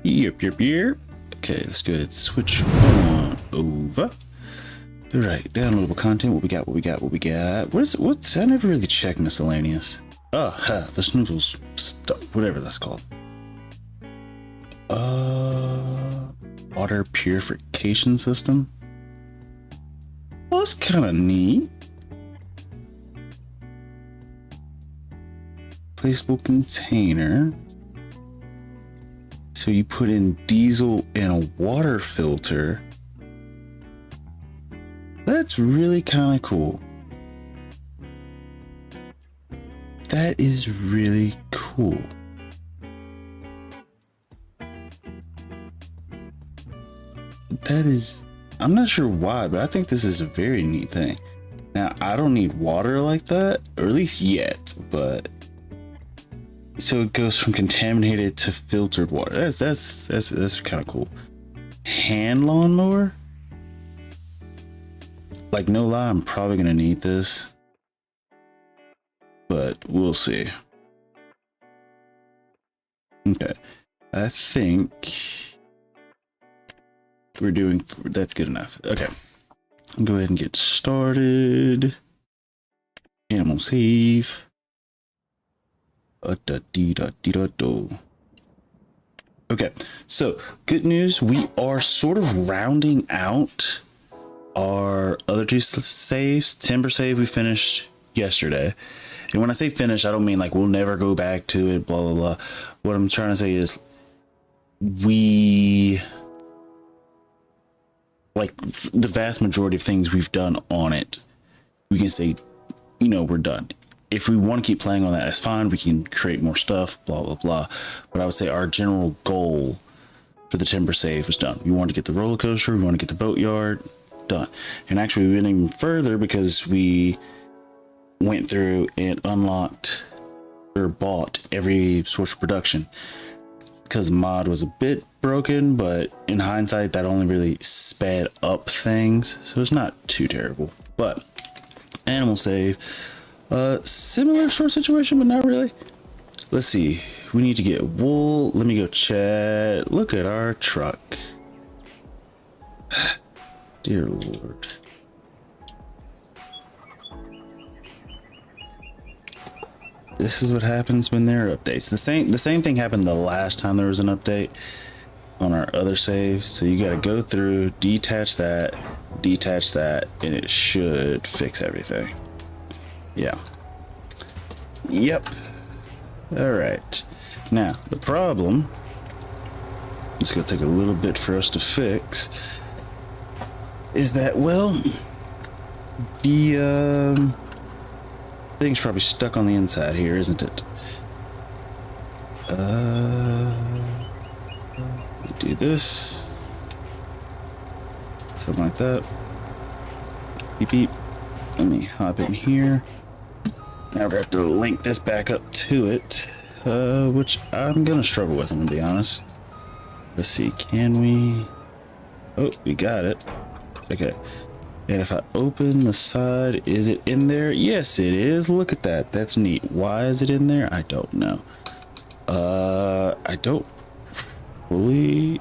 Yep. Okay, let's go ahead and switch on over. All right, downloadable content. What we got? What's I never really checked miscellaneous. Oh, the snoozles stuff, whatever that's called. Water purification system. Well, that's kind of neat. Placeable container. So you put in diesel and a water filter. That's really kind of cool. That is really cool. That is, I'm not sure why, but I think this is a very neat thing. Now, I don't need water like that, or at least yet, but so it goes from contaminated to filtered water. That's kind of cool. Hand lawnmower? Like, no lie, I'm probably gonna need this, but we'll see. Okay, I think that's good enough. Okay, I'll go ahead and get started. Animal save. Okay, so good news, we are sort of rounding out our other two saves. Timber save we finished yesterday, and when I say finish, I don't mean like we'll never go back to it, blah blah blah. What I'm trying to say is we, like, the vast majority of things we've done on it, we can say, you know, we're done. If we want to keep playing on that, that's fine. We can create more stuff, blah blah blah. But I would say our general goal for the timber save was done. We wanted to get the roller coaster, we want to get the boatyard done. And actually we went even further because we went through and unlocked or bought every source of production, because the mod was a bit broken, but in hindsight that only really sped up things, so it's not too terrible. But animal save, similar sort of situation, but not really. Let's see, we need to get wool. Let me go chat. Look at our truck. Dear Lord. This is what happens when there are updates. The same thing happened the last time there was an update on our other save. So you got to go through, detach that, and it should fix everything. Yeah. Yep. All right. Now the problem, it's gonna take a little bit for us to fix, is that, well, the thing's probably stuck on the inside here, isn't it? We do this, something like that. Beep beep. Let me hop in here. Now we have to link this back up to it, which I'm gonna struggle with, I'm gonna be honest. Let's see, can we? Oh, we got it. Okay. And if I open the side, is it in there? Yes, it is. Look at that. That's neat. Why is it in there? I don't know. I don't fully.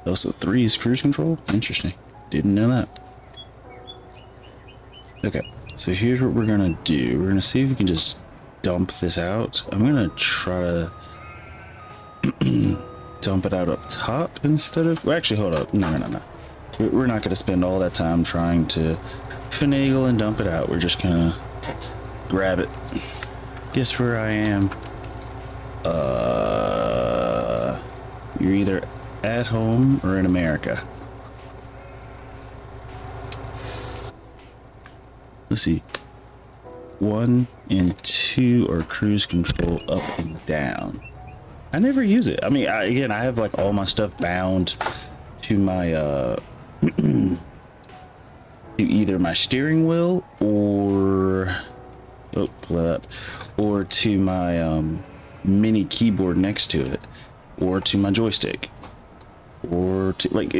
Also, 3 is cruise control. Interesting. Didn't know that. Okay, so here's what we're gonna do. We're gonna see if we can just dump this out. I'm gonna try to dump it out up top instead of, well, actually, hold up. No. We're not gonna spend all that time trying to finagle and dump it out. We're just gonna grab it. Guess where I am? You're either at home or in America. Let's see. 1 and 2 are cruise control up and down. I never use it. I mean, again, I have like all my stuff bound to my to either my steering wheel or pull it up, or to my mini keyboard next to it, or to my joystick, or to like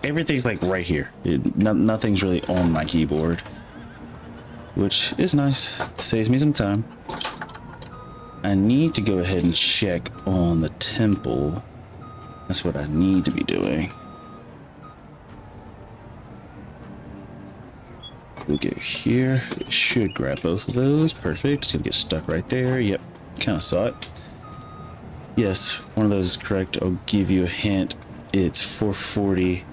everything's like right here. Nothing's really on my keyboard, which is nice. Saves me some time. I need to go ahead and check on the temple. That's what I need to be doing. We'll go here. It should grab both of those. Perfect. It's gonna get stuck right there. Yep. Kind of saw it. Yes, one of those is correct. I'll give you a hint. It's 4:40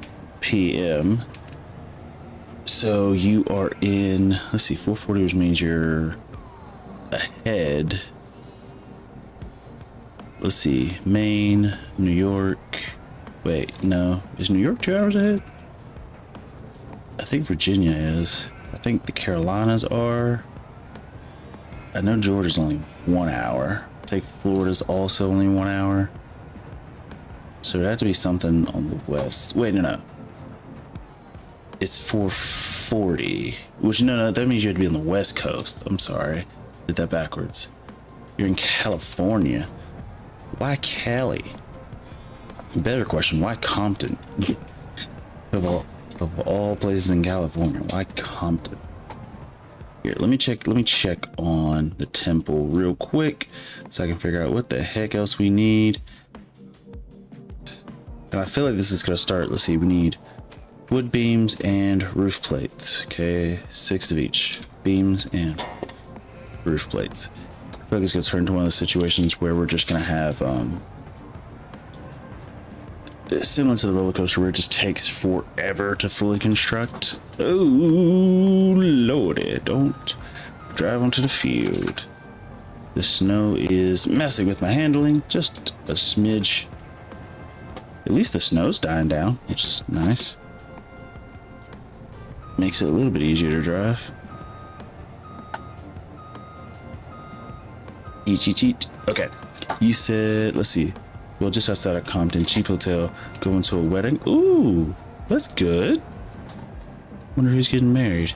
p.m. So you are in, let's see, 4:40, which means you're ahead. Let's see, Maine, New York. Wait, no. Is New York 2 hours ahead? I think Virginia is. I think the Carolinas are. I know Georgia's only 1 hour. I think Florida's also only 1 hour. So it'd have to be something on the west. Wait, no. It's 4:40. Which, no, that means you have to be on the west coast. I'm sorry. Did that backwards. You're in California. Why Cali? Better question, why Compton? of all places in California, why Compton? Here, let me check on the temple real quick so I can figure out what the heck else we need. And I feel like this is gonna start. Let's see, we need wood beams and roof plates. Okay, 6 of each. Beams and roof plates. I feel like it's gonna turn into one of the situations where we're just gonna have similar to the roller coaster, where it just takes forever to fully construct. Oh lordy, don't drive onto the field. The snow is messing with my handling just a smidge. At least the snow's dying down, which is nice. Makes it a little bit easier to drive. Eat. Okay, you said, let's see, well, just outside of Compton, cheap hotel, going to a wedding. Ooh, that's good. Wonder who's getting married.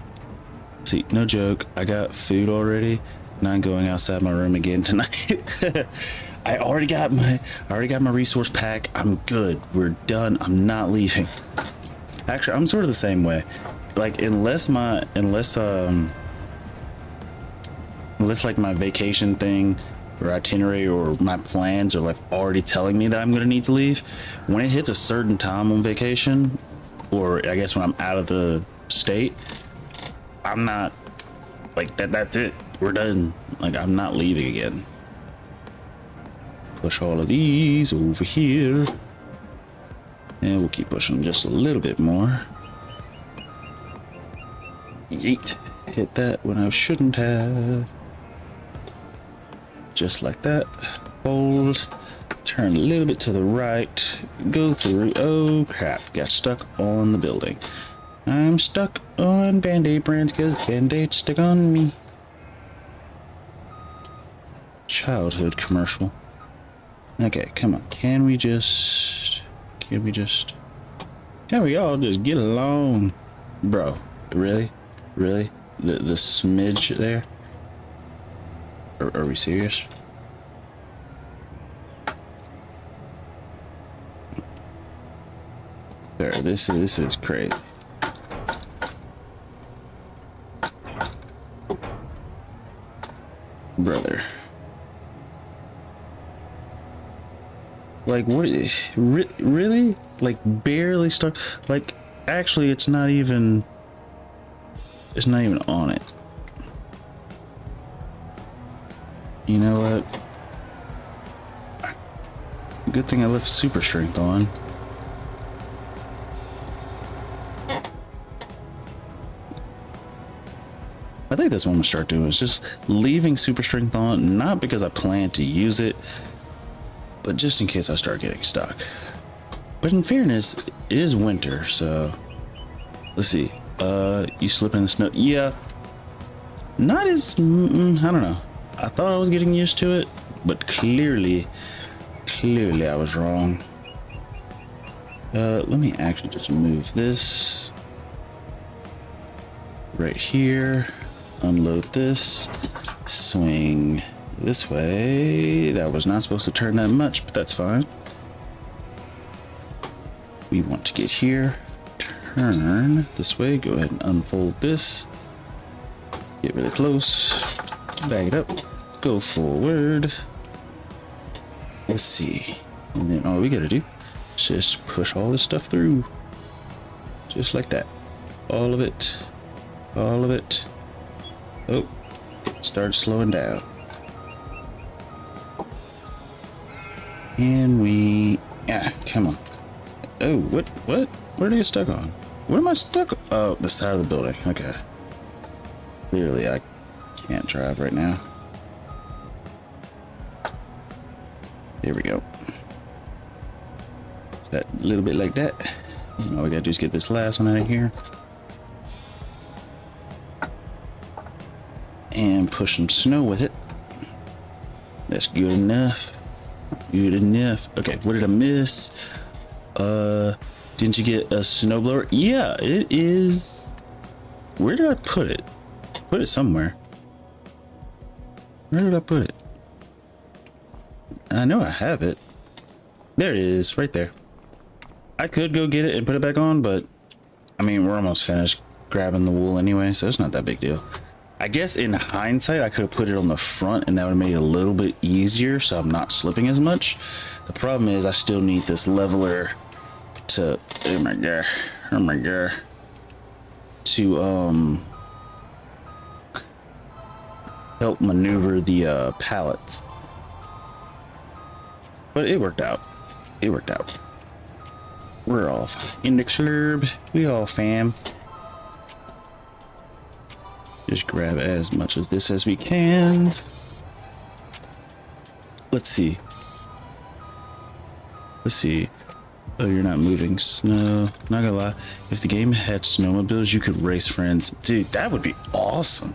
See, no joke, I got food already. Not going outside my room again tonight. I already got my resource pack. I'm good. We're done. I'm not leaving. Actually, I'm sort of the same way. Like, unless like my vacation thing or itinerary or my plans are like already telling me that I'm gonna need to leave, when it hits a certain time on vacation, or I guess when I'm out of the state, I'm not like that. That's it. We're done. Like, I'm not leaving again. Push all of these over here, and we'll keep pushing just a little bit more. Yeet. Hit that when I shouldn't have. Just like that. Hold. Turn a little bit to the right. Go through. Oh crap. Got stuck on the building. I'm stuck on Band-Aid brands because Band-Aid stuck on me. Childhood commercial. Okay, come on. Can we all just get along? Bro, really? Really? The smidge there? Are we serious? There, this is crazy. Brother. Like, what? Really? Like, barely stuck? Like, actually, it's not even on it. You know what? Good thing I left super strength on. I think that's what I'm gonna start doing, is just leaving super strength on, not because I plan to use it, but just in case I start getting stuck. But in fairness, it is winter, so let's see. You slip in the snow. Yeah, not as I don't know. I thought I was getting used to it, but clearly I was wrong. Let me actually just move this right here. Unload this. Swing this way. That was not supposed to turn that much, but that's fine. We want to get here. Turn this way. Go ahead and unfold this. Get really close. Bag it up. go forward. Let's see. And then all we gotta do is just push all this stuff through. Just like that. All of it. All of it. Oh, it started slowing down. And we... Yeah, come on. Oh, what? Where do you stuck on? What am I stuck on? Oh, the side of the building. Okay. Clearly, I can't drive right now. There we go. That a little bit like that. All we gotta do is get this last one out of here. And push some snow with it. That's good enough. Good enough. Okay, what did I miss? Didn't you get a snowblower? Yeah, it is. Where did I put it? Put it somewhere. Where did I put it? I know I have it. There it is, right there. I could go get it and put it back on, but I mean, we're almost finished grabbing the wool anyway, so it's not that big deal. I guess in hindsight, I could have put it on the front and that would have made it a little bit easier so I'm not slipping as much. The problem is I still need this leveler to, oh my god, to help maneuver the pallets. But it worked out. It worked out. We're all index slurb. We all fam. Just grab as much of this as we can. Let's see. Let's see. Oh, you're not moving snow. Not gonna lie. If the game had snowmobiles, you could race friends. Dude, that would be awesome.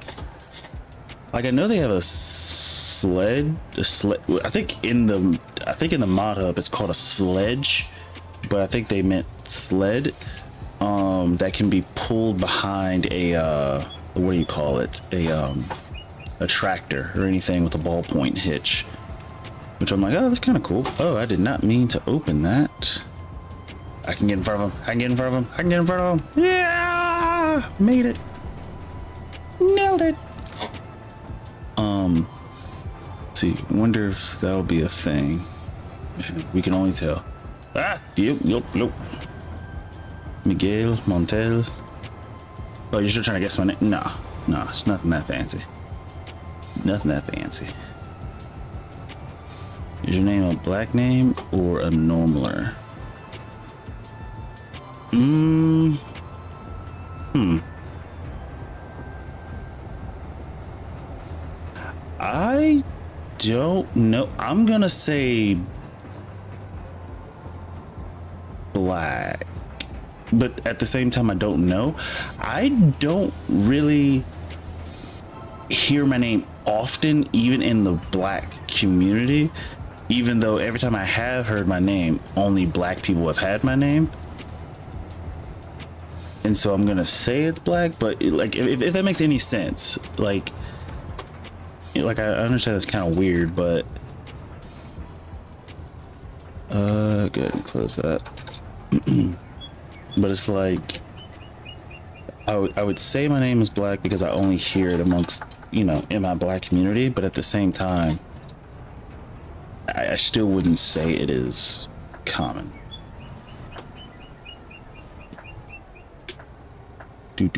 Like, I know they have a sled. I think in the mod hub it's called a sledge, but I think they meant sled. That can be pulled behind a what do you call it? A tractor or anything with a ballpoint hitch. Which I'm like, oh, that's kind of cool. Oh, I did not mean to open that. I can get in front of him. I can get in front of him. I can get in front of him. Yeah, made it. Nailed it. Let's see, wonder if that'll be a thing. We can only tell. Ah, yep. Miguel Montel. Oh, you're still trying to guess my name? No, it's nothing that fancy. Nothing that fancy. Is your name a black name or a normaler? I don't know. I'm gonna say black, but at the same time I don't know. I don't really hear my name often, even in the black community, even though every time I have heard my name, only black people have had my name. And so I'm gonna say it's black, but like if that makes any sense, like I understand that's kind of weird, but good, close that. But it's like I would say my name is black because I only hear it amongst, you know, in my black community, but at the same time I still wouldn't say it is common. If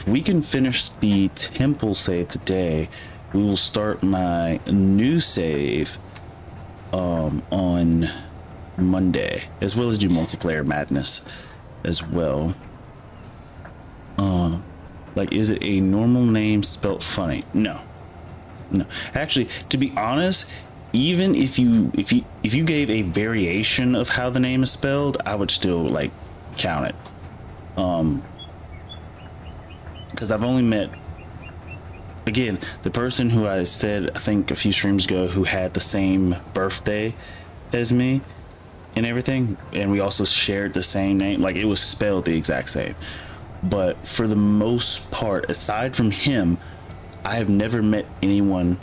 we can finish the temple save today, we will start my new save on Monday, as well as do multiplayer madness as well. Like, is it a normal name spelt funny? No. Actually, to be honest, even if you gave a variation of how the name is spelled, I would still like count it. Because I've only met, again, the person who I said, I think a few streams ago, who had the same birthday as me and everything, and we also shared the same name, like it was spelled the exact same. But for the most part, aside from him, I have never met anyone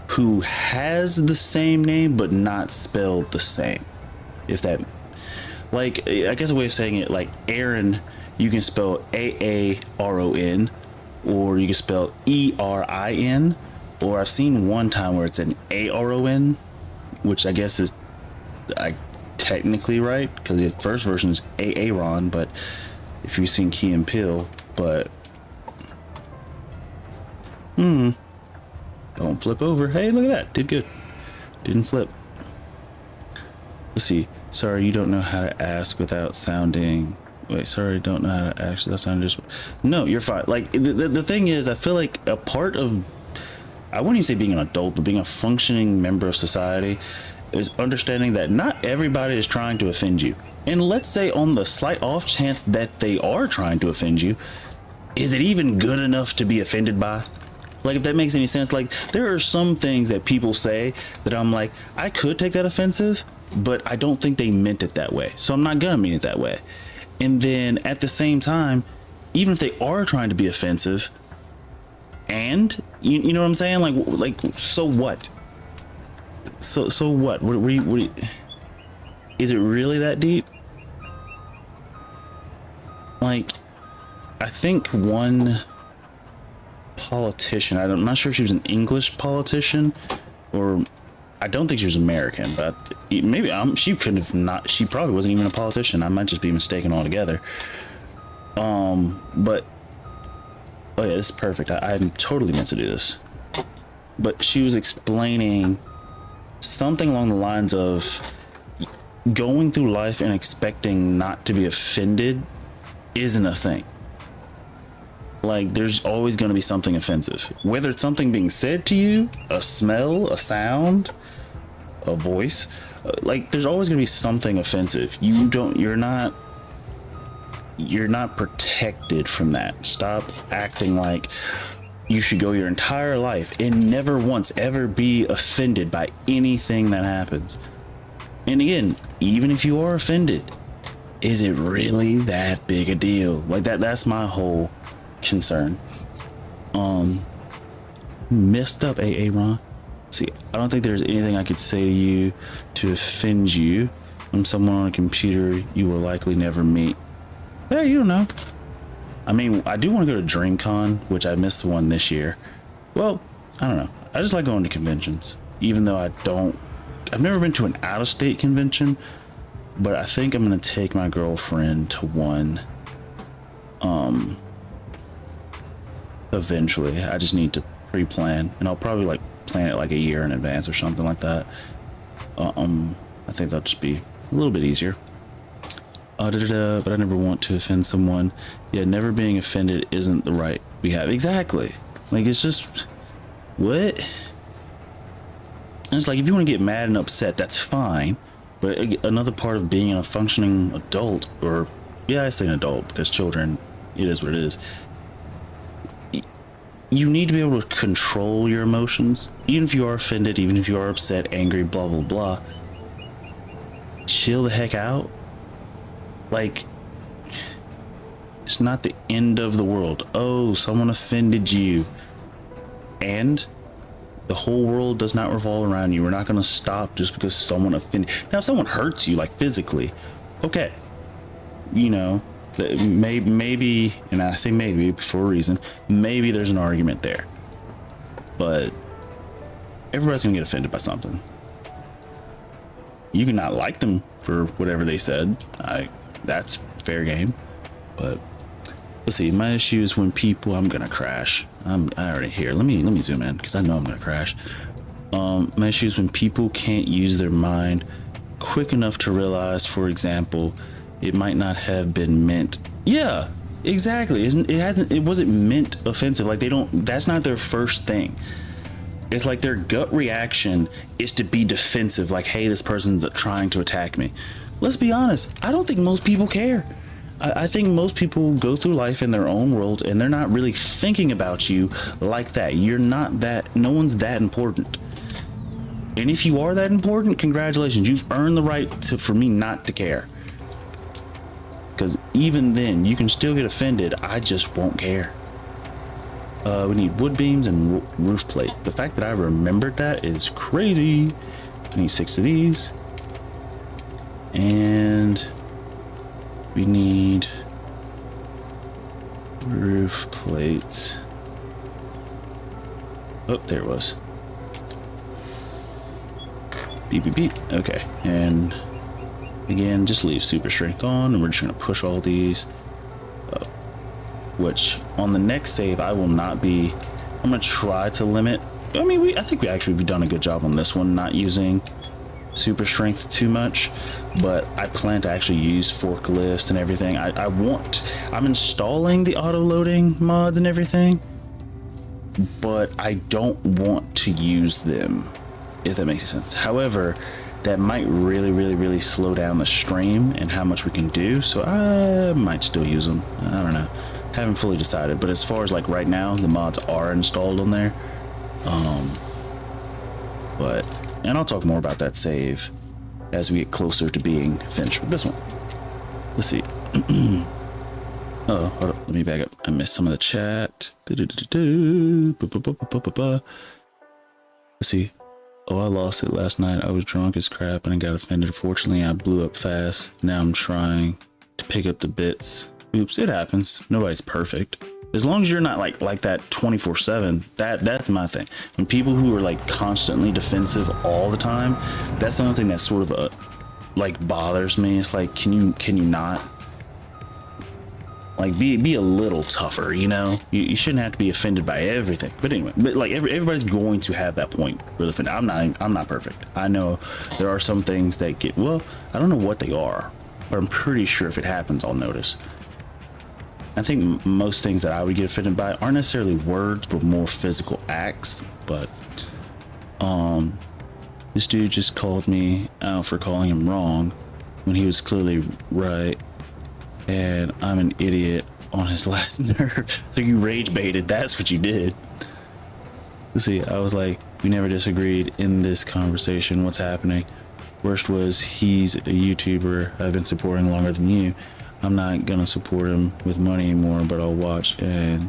who has the same name but not spelled the same. If that, like, I guess a way of saying it, like Aaron, you can spell Aaron, or you can spell Erin, or I've seen one time where it's an ARON, which I guess is technically right, because the first version is Aaron, but if you've seen Key and Peele, but don't flip over. Hey, look at that, did good, didn't flip. Let's see. Sorry, you don't know how to ask without sounding. Wait, sorry, don't know how to ask without sounding just. No, you're fine. Like the thing is, I feel like a part of, I wouldn't even say being an adult, but being a functioning member of society is understanding that not everybody is trying to offend you. And let's say on the slight off chance that they are trying to offend you, is it even good enough to be offended by? Like, if that makes any sense. Like, there are some things that people say that I'm like, I could take that offensive, but I don't think they meant it that way, so I'm not gonna mean it that way. And then at the same time, even if they are trying to be offensive, and you know what I'm saying, like so what? So what? What is it really that deep? Like, I think one politician, I'm not sure if she was an English politician, or I don't think she was American, but maybe she couldn't have not. She probably wasn't even a politician. I might just be mistaken altogether. But oh yeah, this is perfect. I'm totally meant to do this. But she was explaining something along the lines of going through life and expecting not to be offended isn't a thing. Like, there's always going to be something offensive, whether it's something being said to you, a smell, a sound, a voice. Like, there's always going to be something offensive. You're not protected from that. Stop acting like you should go your entire life and never once ever be offended by anything that happens. And again, even if you are offended, is it really that big a deal? Like, that's my whole concern. Messed up, Aaron. See, I don't think there's anything I could say to you to offend you. I'm someone on a computer you will likely never meet. Hey, you don't know. I mean, I do want to go to DreamCon, which I missed the one this year. Well, I don't know. I just like going to conventions, even though I've never been to an out-of-state convention, but I think I'm going to take my girlfriend to one. Eventually. I just need to pre-plan, and I'll probably like plan it like a year in advance or something like that. I think that'll just be a little bit easier. But I never want to offend someone. Yeah, never being offended isn't the right we have. Exactly. Like, it's just what? And it's like, if you want to get mad and upset, that's fine. But another part of being a functioning adult, or yeah, I say an adult because children, it is what it is. You need to be able to control your emotions, even if you are offended, even if you are upset, angry, blah, blah, blah. Chill the heck out. Like, it's not the end of the world. Oh, someone offended you. And the whole world does not revolve around you. We're not going to stop just because someone offended. Now, if someone hurts you, like physically, okay. You know, maybe, and I say maybe for a reason, maybe there's an argument there. But everybody's going to get offended by something. You can not like them for whatever they said. That's fair game. But let's see, my issue is when people, I'm gonna crash. I already here. Let me zoom in because I know I'm gonna crash. My issue is when people can't use their mind quick enough to realize, for example, it might not have been meant. Yeah, exactly. It wasn't meant offensive. Like, that's not their first thing. It's like their gut reaction is to be defensive, like, hey, this person's trying to attack me. Let's be honest, I don't think most people care. I think most people go through life in their own world and they're not really thinking about you like that. You're not that, no one's that important. And if you are that important, congratulations, you've earned the right for me not to care. Because even then, you can still get offended, I just won't care. We need wood beams and roof plates. The fact that I remembered that is crazy. I need 6 of these. And we need roof plates. Oh, there it was. Beep, beep, beep. Okay, and again, just leave super strength on, and we're just gonna push all these up. Which on the next save, I will not be. I'm gonna try to limit. I mean, I think we've done a good job on this one, not using super strength too much, but I plan to actually use forklifts and everything. I'm installing the auto loading mods and everything, but I don't want to use them, if that makes sense. However, that might really slow down the stream and how much we can do, so I might still use them. I don't know, haven't fully decided, but as far as like right now, the mods are installed on there. And I'll talk more about that save as we get closer to being finished with this one. Let's see. Oh, hold up, let me back up. I missed some of the chat. Let's see. Oh, I lost it last night. I was drunk as crap and I got offended. Fortunately, I blew up fast. Now I'm trying to pick up the bits. Oops, it happens. Nobody's perfect. As long as you're not like that 24/7, that's my thing. When people who are like constantly defensive all the time, that's the only thing that sort of like bothers me. It's like, can you not like be a little tougher, you know? You shouldn't have to be offended by everything. But anyway, like everybody's going to have that point where they're offended. I'm not perfect. I know there are some things that get, well, I don't know what they are, but I'm pretty sure if it happens, I'll notice. I think most things that I would get offended by aren't necessarily words, but more physical acts. But this dude just called me out for calling him wrong when he was clearly right, and I'm an idiot on his last nerve. So you rage baited. That's what you did. Let's see. I was like, we never disagreed in this conversation. What's happening? Worst was he's a YouTuber I've been supporting longer than you. I'm not gonna support him with money anymore, but I'll watch and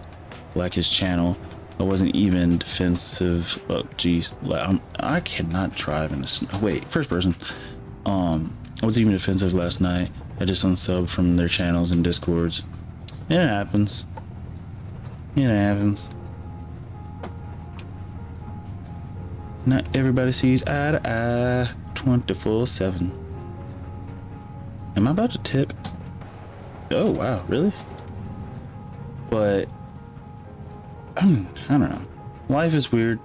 like his channel. I wasn't even defensive. Oh geez, I cannot drive in this. Wait, first person. I wasn't even defensive last night. I just unsubbed from their channels and discords. It happens. It happens. Not everybody sees eye to eye 24/7. Am I about to tip? Oh wow, really? But I don't know. Life is weird.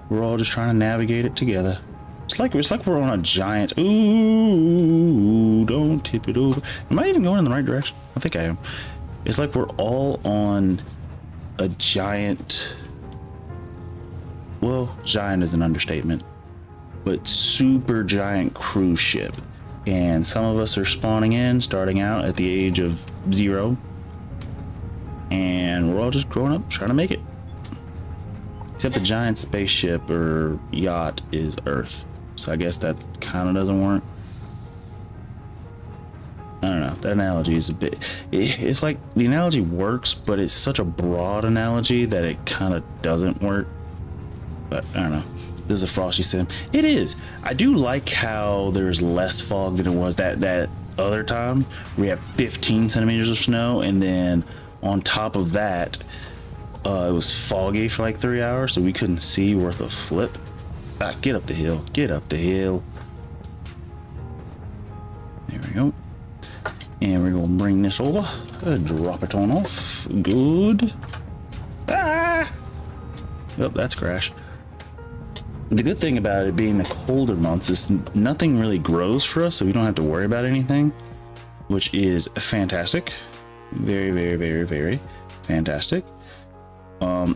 We're all just trying to navigate it together. It's like we're on a giant. Ooh, don't tip it over. Am I even going in the right direction? I think I am. It's like we're all on a giant. Well, giant is an understatement, but super giant cruise ship. And some of us are starting out at the age of 0. And we're all just growing up, trying to make it. Except the giant spaceship or yacht is Earth. So I guess that kind of doesn't work. I don't know. That analogy is a bit... It's like the analogy works, but it's such a broad analogy that it kind of doesn't work. But I don't know. This is a frosty sim. It is. I do like how there's less fog than it was that other time. We have 15 centimeters of snow, and then on top of that, it was foggy for like 3 hours, so we couldn't see worth a flip. Get up the hill. Get up the hill. There we go. And we're gonna bring this over. Drop it on off. Good. Ah! Oh, that's crash. The good thing about it being the colder months is nothing really grows for us, so we don't have to worry about anything, which is fantastic. Very fantastic.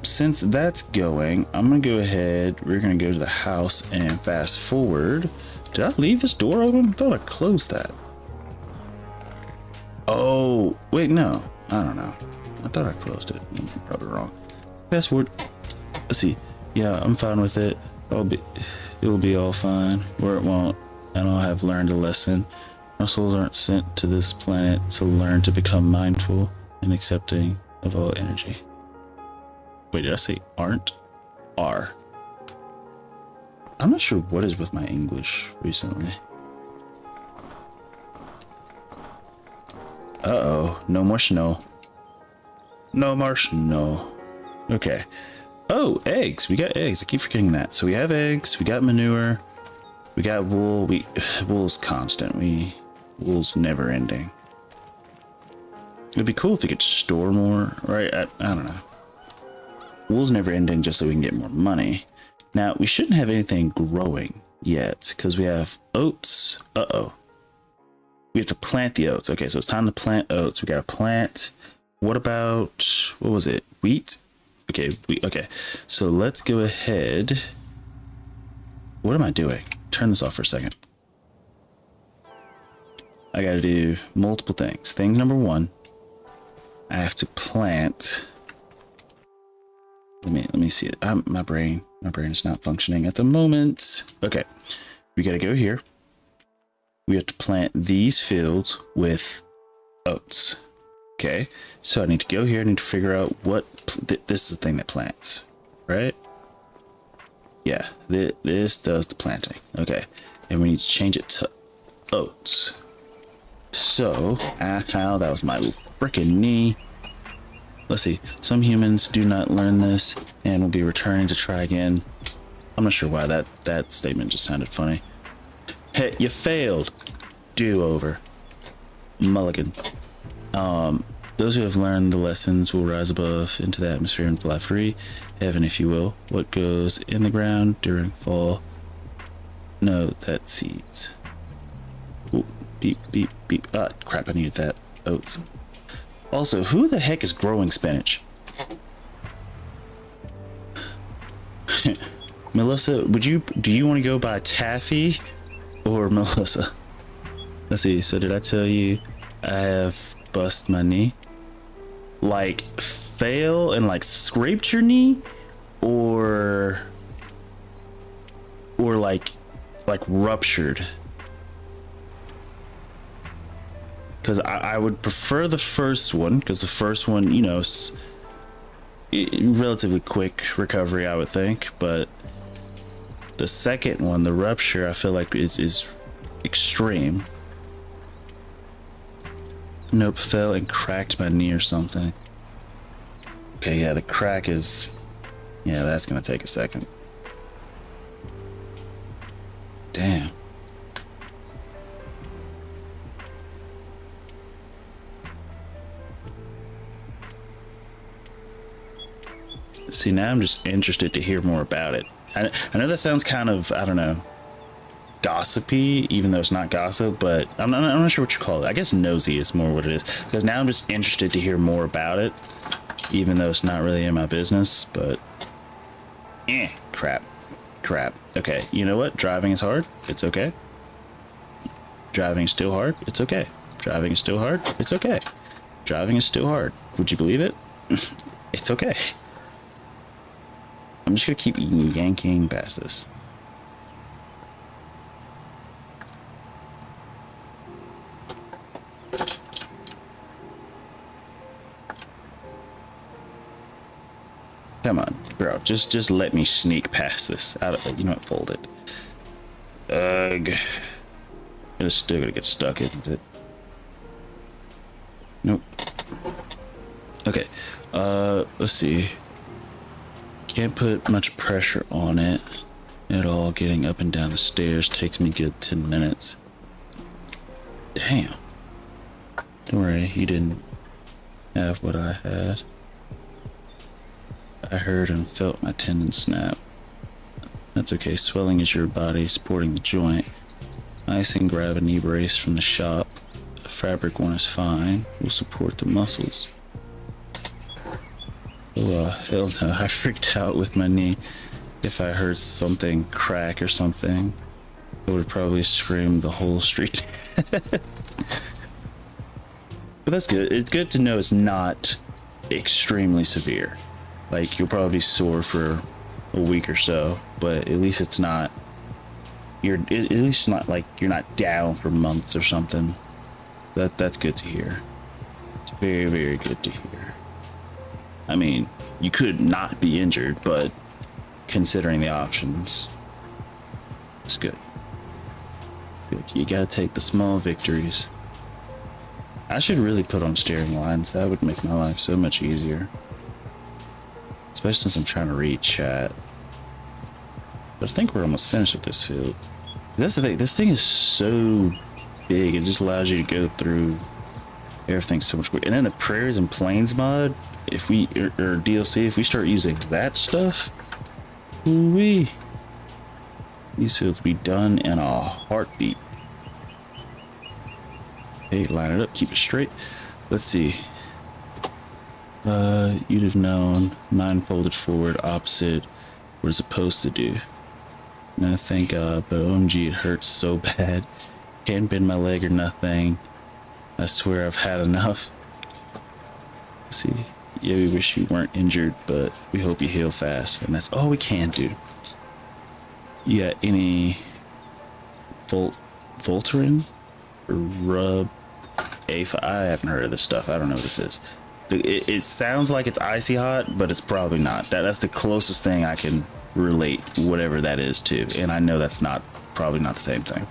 Since that's going, I'm gonna go ahead. We're gonna go to the house and fast forward. Did I leave this door open? I thought I closed that. Oh, wait, no. I don't know. I thought I closed it. I'm probably wrong. Fast forward. Let's see. Yeah, I'm fine with it. It'll be all fine, or it won't, and I'll have learned a lesson. Our souls aren't sent to this planet to learn to become mindful and accepting of all energy. Wait, did I say aren't? Are. I'm not sure what is with my English recently. Uh-oh, no more snow. No more snow. Okay. Oh, eggs. We got eggs. I keep forgetting that. So we have eggs. We got manure. We got wool. Wool's constant. Wool's never ending. It'd be cool if we could store more, right? I don't know. Wool's never ending just so we can get more money. Now, we shouldn't have anything growing yet because we have oats. Uh-oh. We have to plant the oats. Okay, so it's time to plant oats. We got to plant. What about, what was it? Wheat? Okay, okay. So let's go ahead. What am I doing? Turn this off for a second. I got to do multiple things. Thing number one, I have to plant. Let me see it. My brain is not functioning at the moment. Okay, we got to go here. We have to plant these fields with oats. Okay, so I need to go here. I need to figure out what this is the thing that plants, right? Yeah, this does the planting. Okay, and we need to change it to oats. So, ow, that was my freaking knee. Let's see. Some humans do not learn this and will be returning to try again. I'm not sure why that statement just sounded funny. Hey, you failed. Do over. Mulligan. Those who have learned the lessons will rise above into the atmosphere and fly free. Heaven, if you will. What goes in the ground during fall? No, that's seeds. Ooh, beep, beep, beep. Ah, crap, I needed that. Oats. Also, who the heck is growing spinach? Melissa, do you want to go by Taffy or Melissa? Let's see. So did I tell you I have bust my knee? Like fail and like scraped your knee, or like ruptured? Because I would prefer the first one, because the first one, you know, relatively quick recovery, I would think. But the second one, the rupture, I feel like is extreme. Nope, fell and cracked my knee or something. Okay, yeah, the crack is... Yeah, that's gonna take a second. Damn. See, now I'm just interested to hear more about it. I know that sounds kind of, I don't know, gossipy, even though it's not gossip, but I'm not sure what you call it. I guess nosy is more what it is, because now I'm just interested to hear more about it, even though it's not really in my business. But crap. Okay, you know what? Driving is hard. It's okay. Driving is still hard. It's okay. Driving is still hard. It's okay. Driving is still hard. Would you believe it? It's okay. I'm just gonna keep yanking past this. Come on, bro. Just let me sneak past this. You know what? Fold it. Ugh. It's still gonna get stuck, isn't it? Nope. Okay. Let's see. Can't put much pressure on it at all. Getting up and down the stairs takes me a good 10 minutes. Damn. Don't worry, you didn't have what I had. I heard and felt my tendon snap. That's okay. Swelling is your body supporting the joint. Ice and grab a knee brace from the shop. A fabric one is fine. Will support the muscles. Oh, hell no. I freaked out with my knee. If I heard something crack or something, I would probably scream the whole street. But that's good. It's good to know it's not extremely severe. Like, you'll probably be sore for a week or so, but at least it's not, at least not like you're not down for months or something. That's good to hear. It's very, very good to hear. I mean, you could not be injured, but considering the options, it's good. Good. You gotta take the small victories. I should really put on steering lines. That would make my life so much easier. It's especially since I'm trying to read chat. But I think we're almost finished with this field. That's the thing. This thing is so big. It just allows you to go through everything so much quicker. And then the prairies and plains mod, if we or DLC, if we start using that stuff, these fields be done in a heartbeat. Okay, line it up, keep it straight. Let's see. You'd have known 9 folded forward opposite what it's supposed to do. No, thank God, but OMG, it hurts so bad. Can't bend my leg or nothing. I swear I've had enough. Let's see. Yeah, we wish you weren't injured, but we hope you heal fast. And that's all we can do. You got any Voltaren? Or Rub? I haven't heard of this stuff. I don't know what this is. It sounds like it's icy hot, but it's probably not. That's the closest thing I can relate whatever that is to. And I know that's probably not the same thing.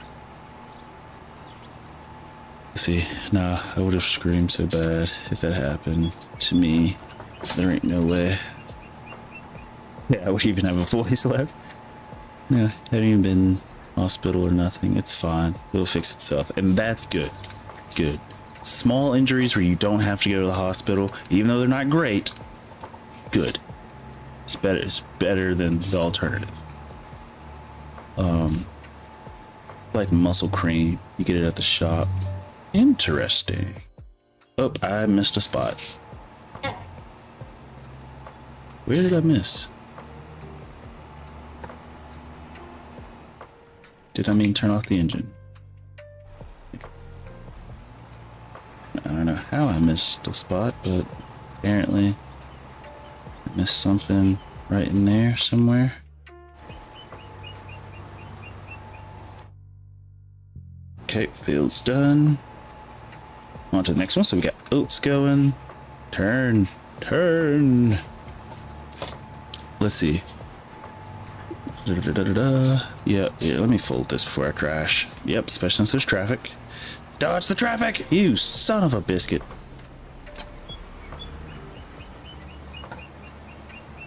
See, nah, I would have screamed so bad if that happened to me. There ain't no way. Yeah, I would even have a voice left. Yeah, haven't even been hospital or nothing. It's fine. It'll fix itself. And that's good. Good. Small injuries where you don't have to go to the hospital, even though they're not great. Good. It's better than the alternative. Like muscle cream. You get it at the shop. Interesting. Oh, I missed a spot. Where did I miss? Did I mean turn off the engine? I don't know how I missed a spot, but apparently I missed something right in there somewhere. Okay, field's done. On to the next one. So we got oats going. Turn. Let's see. Yeah, let me fold this before I crash. Yep, especially since there's traffic. Dodge the traffic, you son of a biscuit.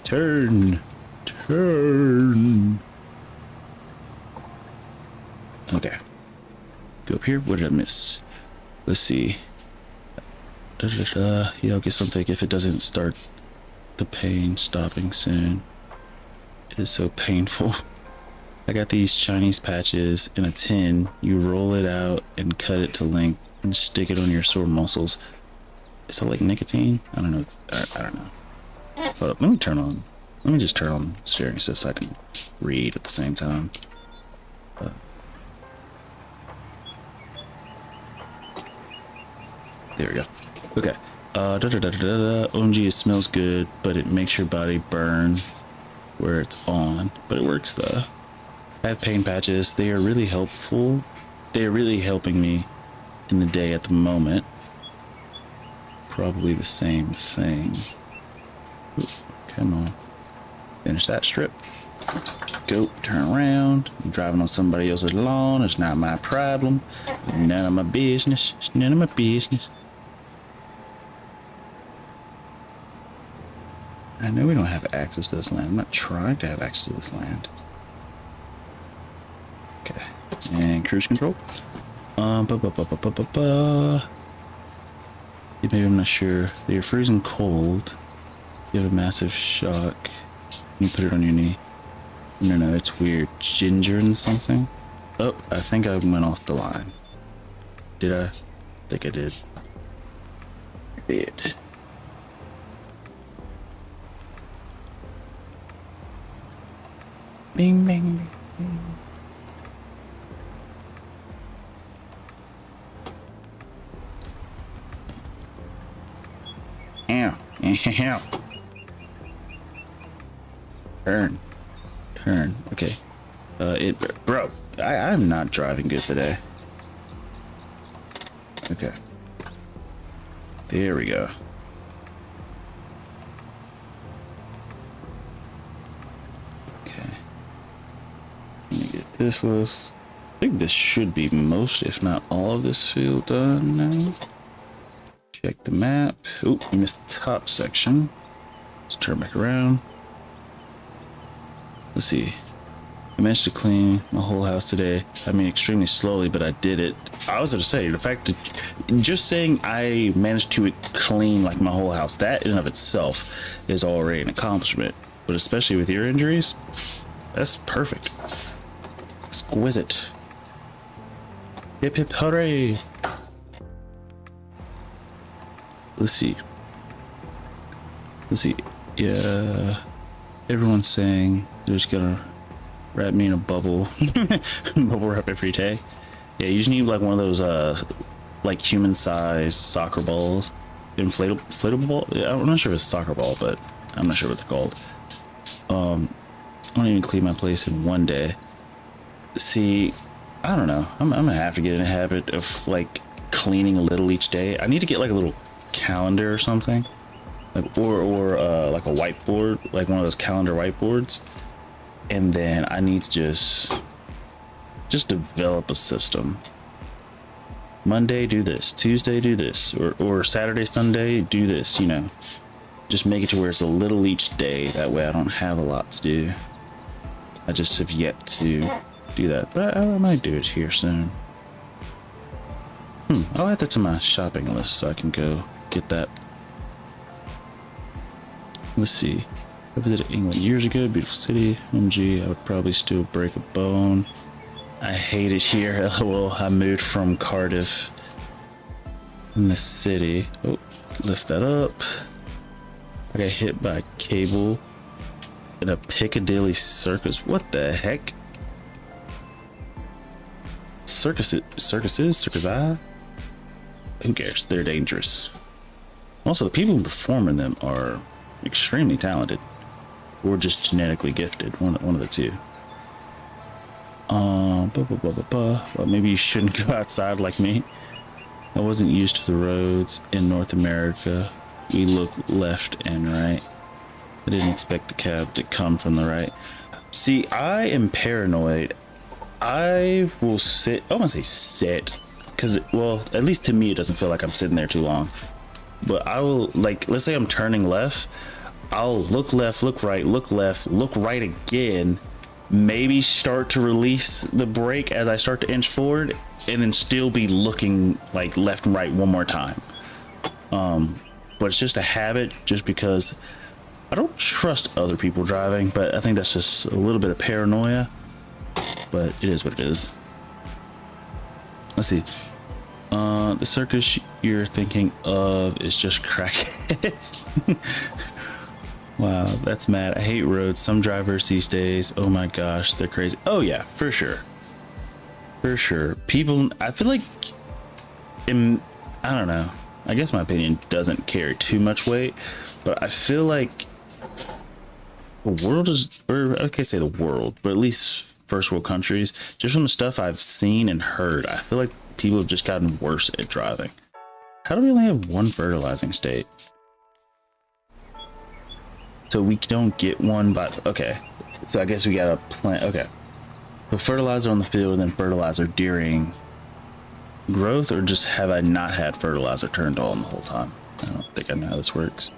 Turn. Okay. Go up here. What did I miss? Let's see. Yeah, I'll get something if it doesn't start the pain stopping soon. It is so painful. I got these Chinese patches in a tin. You roll it out and cut it to length and stick it on your sore muscles. Is that like nicotine? I don't know. I don't know. Hold up. Let me just turn on the steering so I can read at the same time. There we go. Okay. OMG, it smells good, but it makes your body burn where it's on. But it works though. I have pain patches. They are really helpful. They are really helping me in the day at the moment. Probably the same thing. Ooh, come on. Finish that strip. Go, turn around. I'm driving on somebody else's lawn. It's not my problem. None of my business. It's none of my business. I know we don't have access to this land. I'm not trying to have access to this land. Okay. And cruise control. Maybe I'm not sure. You're freezing cold. You have a massive shock. You put it on your knee. No, it's weird. Ginger and something. Oh, I think I went off the line. Did I? I think I did. I did. Bing, bing, bing, bing. Ow. Turn. Okay. Bro, I'm not driving good today. Okay. There we go. Okay. Let me get this list. I think this should be most, if not all of this field done now. Check the map. Oh, we missed the top section. Let's turn back around. Let's see. I managed to clean my whole house today. I mean, extremely slowly, but I did it. I was going to say, the fact that just saying I managed to clean like my whole house, that in and of itself is already an accomplishment. But especially with your injuries, that's perfect. Exquisite. Hip hip hooray. Let's see. Yeah. Everyone's saying they're just gonna wrap me in a bubble. Bubble wrap every day. Yeah, you just need like one of those like human-sized soccer balls. Inflatable ball? Yeah, I'm not sure if it's a soccer ball, but I'm not sure what they're called. I don't even clean my place in one day. See, I don't know. I'm gonna have to get in a habit of like cleaning a little each day. I need to get like a little calendar or something, like or like a whiteboard, like one of those calendar whiteboards. And then I need to just develop a system. Monday do this, Tuesday do this, or Saturday, Sunday do this, you know. Just make it to where it's a little each day. That way I don't have a lot to do. I just have yet to do that, but I might do it here soon. I'll add that to my shopping list so I can go get that. Let's see. I visited England years ago, beautiful city. OMG, I would probably still break a bone. I hate it here. LOL, I moved from Cardiff in the city. Oh, lift that up. I got hit by a cable in a Piccadilly circus. What the heck? Circuses? Who cares? They're dangerous. Also, the people who perform in them are extremely talented, or just genetically gifted. One of the two. Well, maybe you shouldn't go outside like me. I wasn't used to the roads in North America. We look left and right. I didn't expect the cab to come from the right. See, I am paranoid. I will sit. I want to say sit, because well, at least to me, it doesn't feel like I'm sitting there too long. But I will, like, let's say I'm turning left. I'll look left, look right, look left, look right again. Maybe start to release the brake as I start to inch forward, and then still be looking like left and right one more time. But it's just a habit, just because I don't trust other people driving, but I think that's just a little bit of paranoia. But it is what it is. Let's see. The circus you're thinking of is just crackheads. Wow, that's mad. I hate roads. Some drivers these days, oh my gosh, they're crazy. Oh yeah, for sure. For sure. People, I feel like, I don't know. I guess my opinion doesn't carry too much weight, but I feel like the world is, or I can't say the world, but at least first world countries, just from the stuff I've seen and heard, I feel like people have just gotten worse at driving. How do we only have one fertilizing state? So we don't get one, but okay. So I guess we got a plant. Okay. So fertilizer on the field and then fertilizer during growth, or just have I not had fertilizer turned on the whole time? I don't think I know how this works.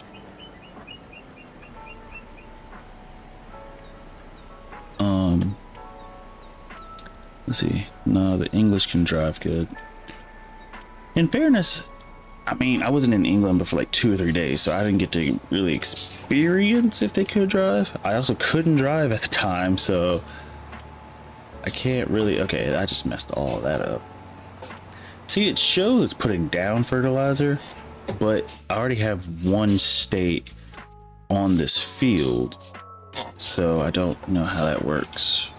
Let's see. No, the English can drive good. In fairness, I mean, I wasn't in England but for like 2 or 3 days, so I didn't get to really experience if they could drive. I also couldn't drive at the time, so I can't really. Okay, I just messed all that up. See, it shows it's putting down fertilizer, but I already have one state on this field, so I don't know how that works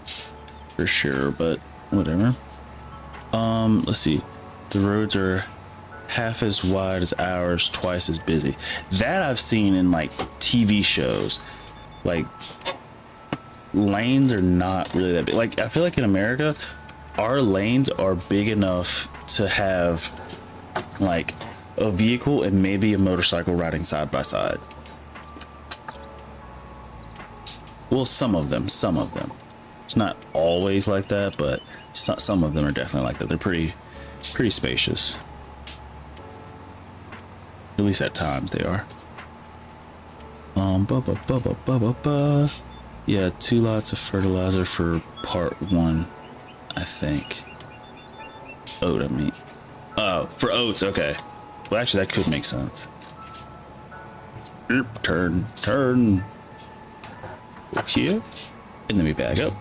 for sure, but whatever. Let's see. The roads are half as wide as ours, twice as busy. That I've seen in like TV shows. Like, lanes are not really that big. Like, I feel like in America, our lanes are big enough to have like a vehicle and maybe a motorcycle riding side by side. Well, some of them. It's not always like that, but some of them are definitely like that. They're pretty spacious. At least at times they are. Yeah, 2 lots of fertilizer for part 1, I think. Oat, I mean. Oh, for oats, okay. Well, actually, that could make sense. Turn. Here. And then we back up.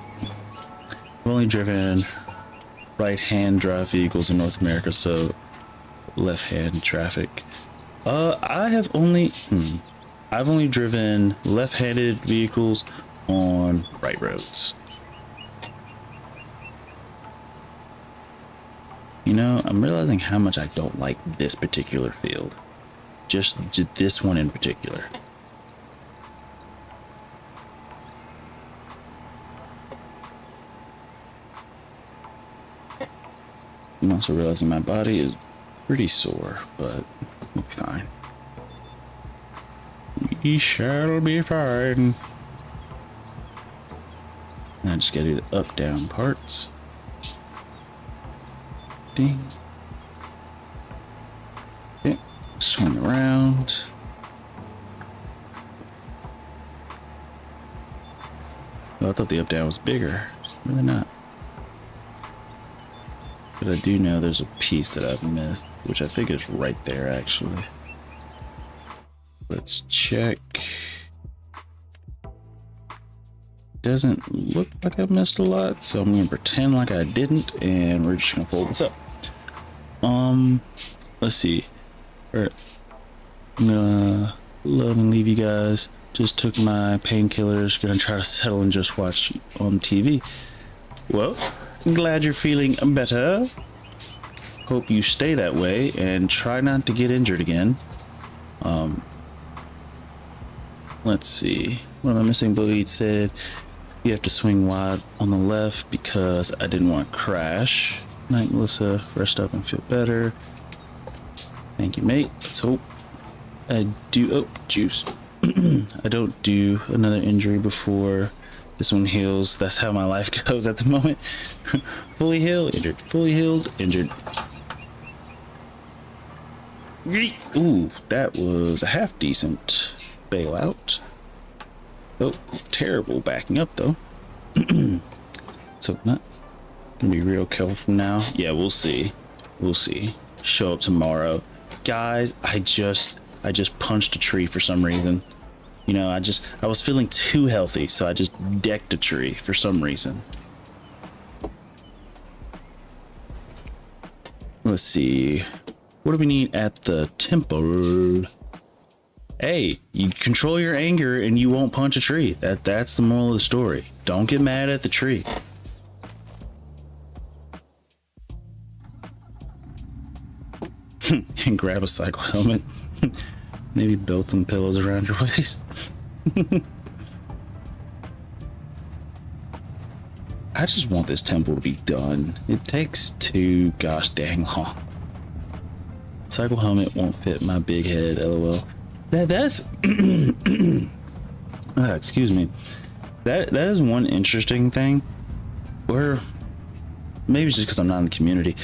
I've only driven right-hand drive vehicles in North America, so left-hand traffic. I've only driven left-handed vehicles on right roads. You know, I'm realizing how much I don't like this particular field. Just this one in particular. I'm also realizing my body is pretty sore, but we'll be fine. We shall be fine. And I just gotta do the up-down parts. Ding. Okay, swing around. Oh, I thought the up-down was bigger. It's really not. But I do know there's a piece that I've missed, which I think is right there, actually. Let's check. Doesn't look like I've missed a lot, so I'm gonna pretend like I didn't, and we're just gonna fold this up. Let's see. All right. I'm gonna love and leave you guys. Just took my painkillers, gonna try to settle and just watch on TV. Well, glad you're feeling better. Hope you stay that way and try not to get injured again. Let's see. What am I missing? Boogie said you have to swing wide on the left because I didn't want to crash. Night, Melissa. Rest up and feel better. Thank you, mate. Let's hope I do. Oh, juice. I don't do another injury before this one heals. That's how my life goes at the moment. Fully healed, injured. Fully healed, injured. Ooh, that was a half decent bailout. Oh, terrible backing up though. So not gonna be real careful from now. Yeah, we'll see. We'll see. Show up tomorrow, guys. I just punched a tree for some reason. You know, I was feeling too healthy, so I just decked a tree for some reason. Let's see. What do we need at the temple? Hey, you control your anger and you won't punch a tree. That's the moral of the story. Don't get mad at the tree. And grab a cycle helmet. Maybe build some pillows around your waist. I just want this temple to be done. It takes too gosh dang long. Cycle helmet won't fit my big head, lol. That's excuse me. That is one interesting thing. Where maybe it's just because I'm not in the community,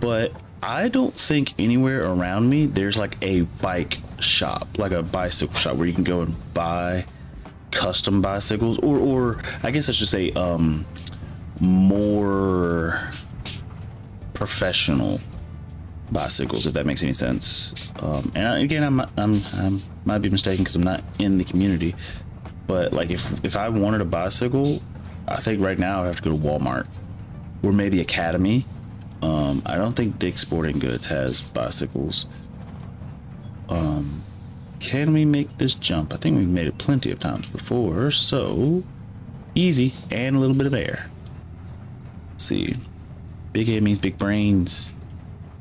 but I don't think anywhere around me there's like a bike shop, like a bicycle shop where you can go and buy custom bicycles, or I guess I should say more professional bicycles, if that makes any sense. And again, I might be mistaken because I'm not in the community, but like if I wanted a bicycle, I think right now I have to go to Walmart or maybe Academy. I don't think Dick's Sporting Goods has bicycles. Can we make this jump? I think we've made it plenty of times before, so easy and a little bit of air. Let's see. Big head means big brains.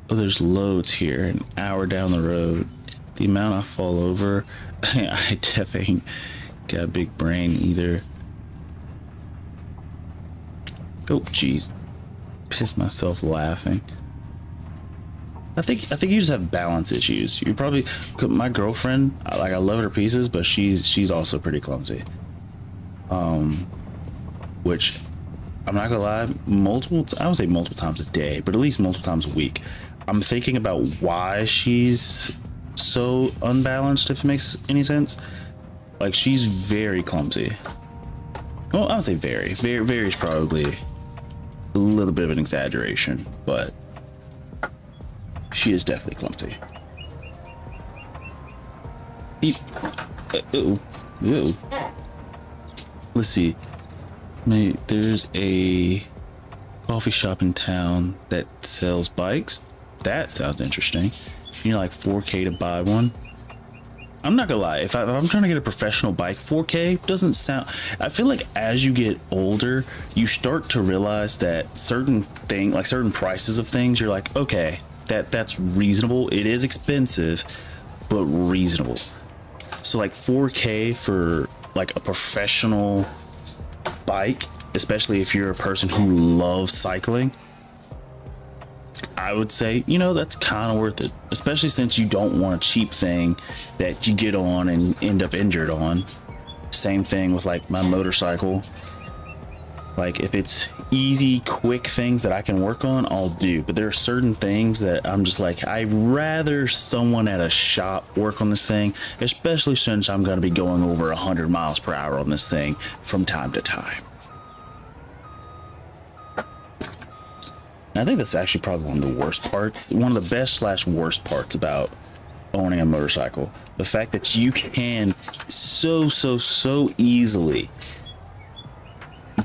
Oh, there's loads here, an hour down the road. The amount I fall over, I definitely ain't got a big brain either. Oh, jeez. Pissed myself laughing. I think you just have balance issues. You probably, my girlfriend, like I love her to pieces, but she's also pretty clumsy. Which I'm not gonna lie, I would say multiple times a day, but at least multiple times a week. I'm thinking about why she's so unbalanced, if it makes any sense. Like, she's very clumsy. Well, I would say very. Very is probably a little bit of an exaggeration, but she is definitely clumsy. Ew. Let's see. There's a coffee shop in town that sells bikes. That sounds interesting. You know, like 4K to buy one. I'm not gonna lie, if I'm trying to get a professional bike, 4K doesn't sound. I feel like as you get older, you start to realize that certain prices of things, you're like, okay, that's reasonable. It is expensive, but reasonable. So like 4K for like a professional bike, especially if you're a person who loves cycling, I would say, you know, that's kind of worth it, especially since you don't want a cheap thing that you get on and end up injured on. Same thing with like my motorcycle. Like if it's easy, quick things that I can work on, I'll do. But there are certain things that I'm just like, I'd rather someone at a shop work on this thing, especially since I'm going to be going over 100 miles per hour on this thing from time to time. I think that's actually probably one of the worst parts, one of the best / worst parts about owning a motorcycle. The fact that you can so easily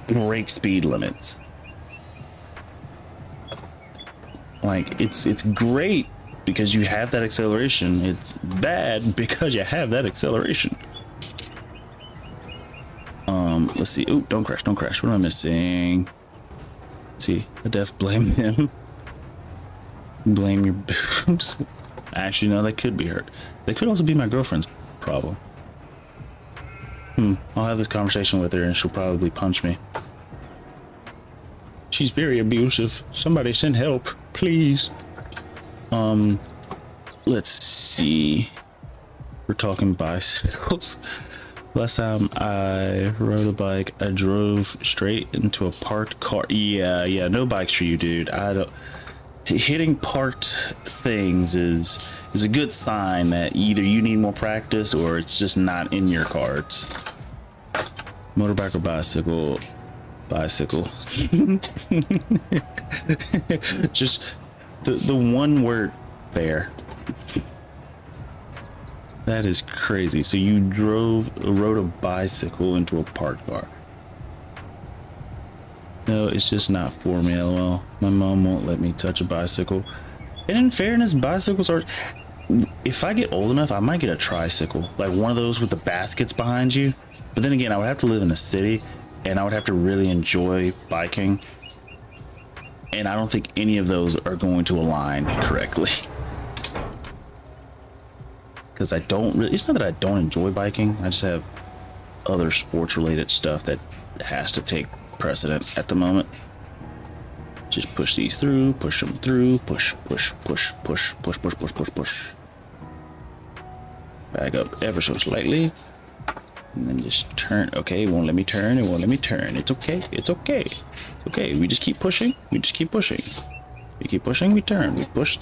break speed limits. Like it's great because you have that acceleration. It's bad because you have that acceleration. Let's see. Ooh, don't crash. What am I missing? See, I def blame them. Blame your boobs. Actually, no, they could be hurt. They could also be my girlfriend's problem. I'll have this conversation with her and she'll probably punch me. She's very abusive. Somebody send help, please. Let's see. We're talking bicycles. Last time I rode a bike, I drove straight into a parked car. Yeah, no bikes for you, dude. I don't. Hitting parked things is a good sign that either you need more practice or it's just not in your cards. Motorbike or bicycle? Bicycle. Just the one word there. That is crazy. So you rode a bicycle into a parked car. No, it's just not for me, lol. My mom won't let me touch a bicycle. And in fairness, bicycles are... If I get old enough, I might get a tricycle. Like one of those with the baskets behind you. But then again, I would have to live in a city and I would have to really enjoy biking. And I don't think any of those are going to align correctly. Because I don't really... It's not that I don't enjoy biking. I just have other sports related stuff that has to take precedent at the moment. Just push these through, push them through, push. Back up ever so slightly. And then just turn. Okay, it won't let me turn. It's okay. We just keep pushing. We keep pushing, we turn. We push.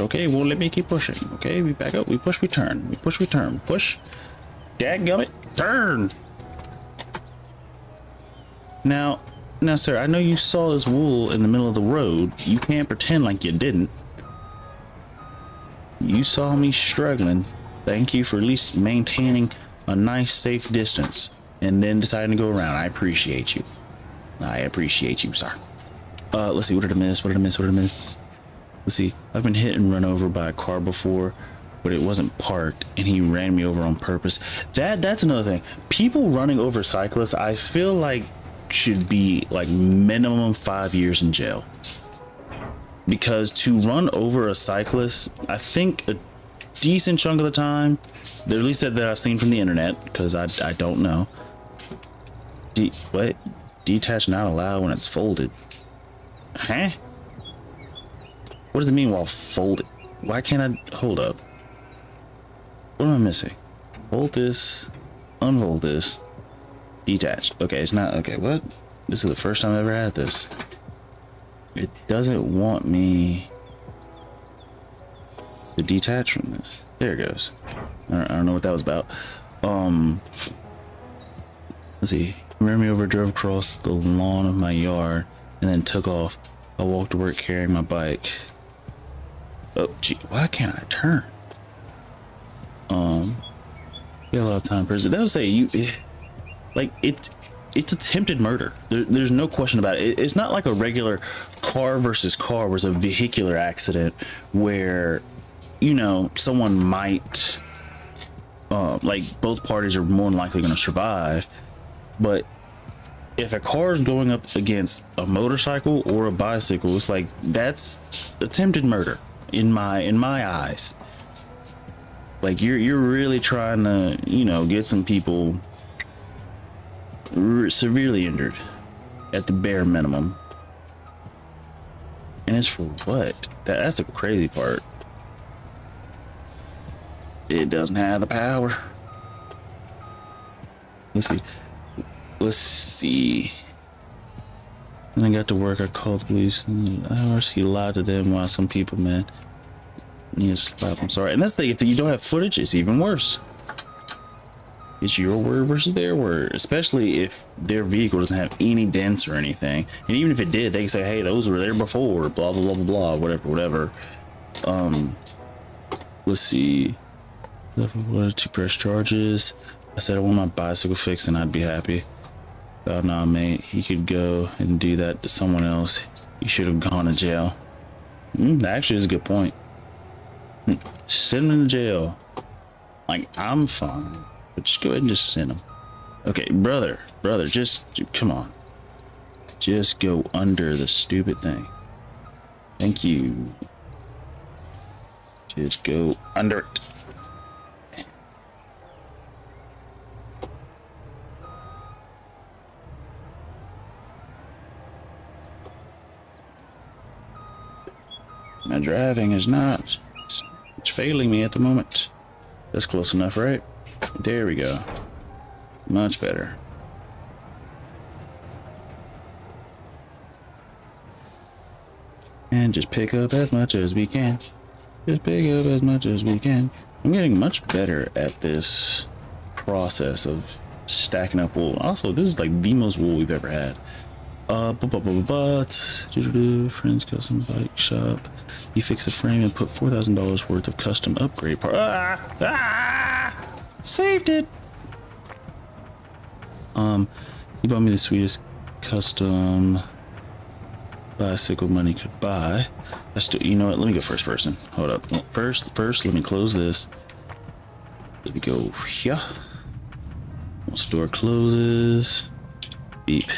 Okay, it won't let me keep pushing. Okay, we back up. We push, we turn. Push. Dadgummit, turn. Now, sir, I know you saw this wool in the middle of the road. You can't pretend like you didn't. You saw me struggling. Thank you for at least maintaining a nice, safe distance and then deciding to go around. I appreciate you. Sir. Let's see. What did I miss? Let's see. I've been hit and run over by a car before, but it wasn't parked and he ran me over on purpose. That's another thing. People running over cyclists, I feel like should be like minimum 5 years in jail. Because to run over a cyclist, I think a decent chunk of the time, at least that I've seen from the internet, because I don't know. What? Detach not allowed when it's folded. Huh? What does it mean while folded? Why can't I hold up? What am I missing? Fold this, unfold this, detach. Okay, it's not okay. What? This is the first time I've ever had this. It doesn't want me to detach from this. There it goes. I don't know what that was about. Let's see. ran me over, drove across the lawn of my yard, and then took off. I walked to work carrying my bike. Oh, gee, why can't I turn? Yeah, a lot of time person. That would say you, like it's attempted murder. There's no question about it. It's not like a regular car versus car was a vehicular accident where, you know, someone might, like both parties are more than likely going to survive. But if a car is going up against a motorcycle or a bicycle, it's like that's attempted murder in my eyes. Like you're really trying to, you know, get some people severely injured at the bare minimum. And it's for what? That's the crazy part. It doesn't have the power. Let's see. When I got to work, I called the police. He lied to them while some people, man, need to slap. I'm sorry. And that's the thing, if you don't have footage, it's even worse. It's your word versus their word, especially if their vehicle doesn't have any dents or anything. And even if it did, they can say, hey, those were there before, blah, blah, blah, blah, blah, whatever. Let's see. What to press charges? I said I want my bicycle fixed and I'd be happy. Oh, nah, mate, he could go and do that to someone else. He should have gone to jail. That actually is a good point. Send him to jail. Like, I'm fine, but just go ahead and just send him. Okay, brother, just come on. Just go under the stupid thing. Thank you. Just go under it. My driving is not, it's failing me at the moment. That's close enough, right? There we go. Much better. And just pick up as much as we can. Just pick up as much as we can. I'm getting much better at this process of stacking up wool. Also, this is like the most wool we've ever had. Friends custom bike shop. He fixed the frame and put $4,000 worth of custom upgrade part. Saved it. He bought me the sweetest custom bicycle money could buy. I still, you know what? Let me go first person. Hold up. First, let me close this. Let me go here. Once the door closes, beep.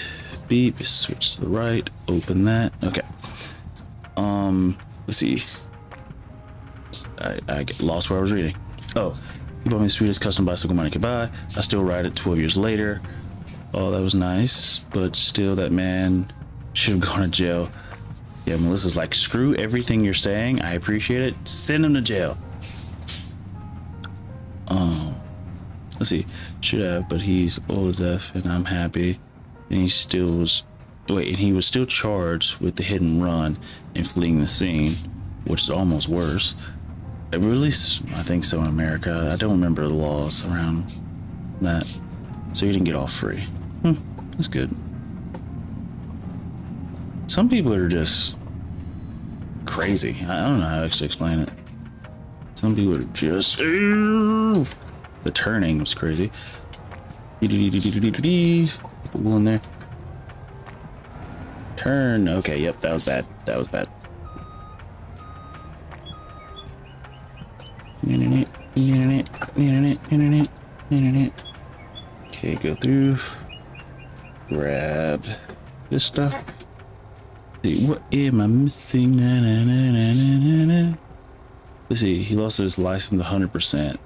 Beep, switch to the right, open that. Okay. Let's see. I get lost where I was reading. Oh, he bought me the sweetest custom bicycle money could buy. I still ride it 12 years later. Oh, that was nice, but still that man should have gone to jail. Yeah, Melissa's like, screw everything you're saying. I appreciate it. Send him to jail. Let's see. Should have, but he's old as F and I'm happy. And he still was, and he was still charged with the hit and run and fleeing the scene, which is almost worse. At least I think so in America. I don't remember the laws around that. So he didn't get off free. That's good. Some people are just crazy. I don't know how to actually explain it. Some people are just, the turning was crazy. Wool in there. Turn. Okay, yep, that was bad. That was bad. Okay, go through. Grab this stuff. Let's see, what am I missing? Let's see, he lost his license 100%.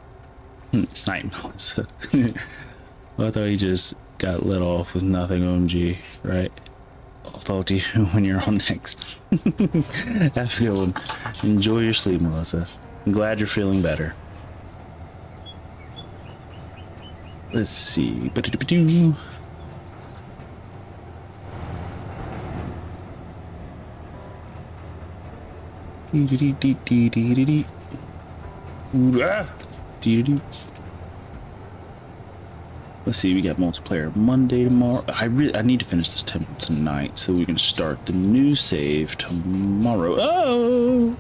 Nice. I thought he just got let off with nothing. OMG, right? I'll talk to you when you're on next. Have a good one. Enjoy your sleep, Melissa. I'm glad you're feeling better. Let's see. Let's see, we got multiplayer Monday tomorrow. I need to finish this temple tonight so we can start the new save tomorrow. Oh,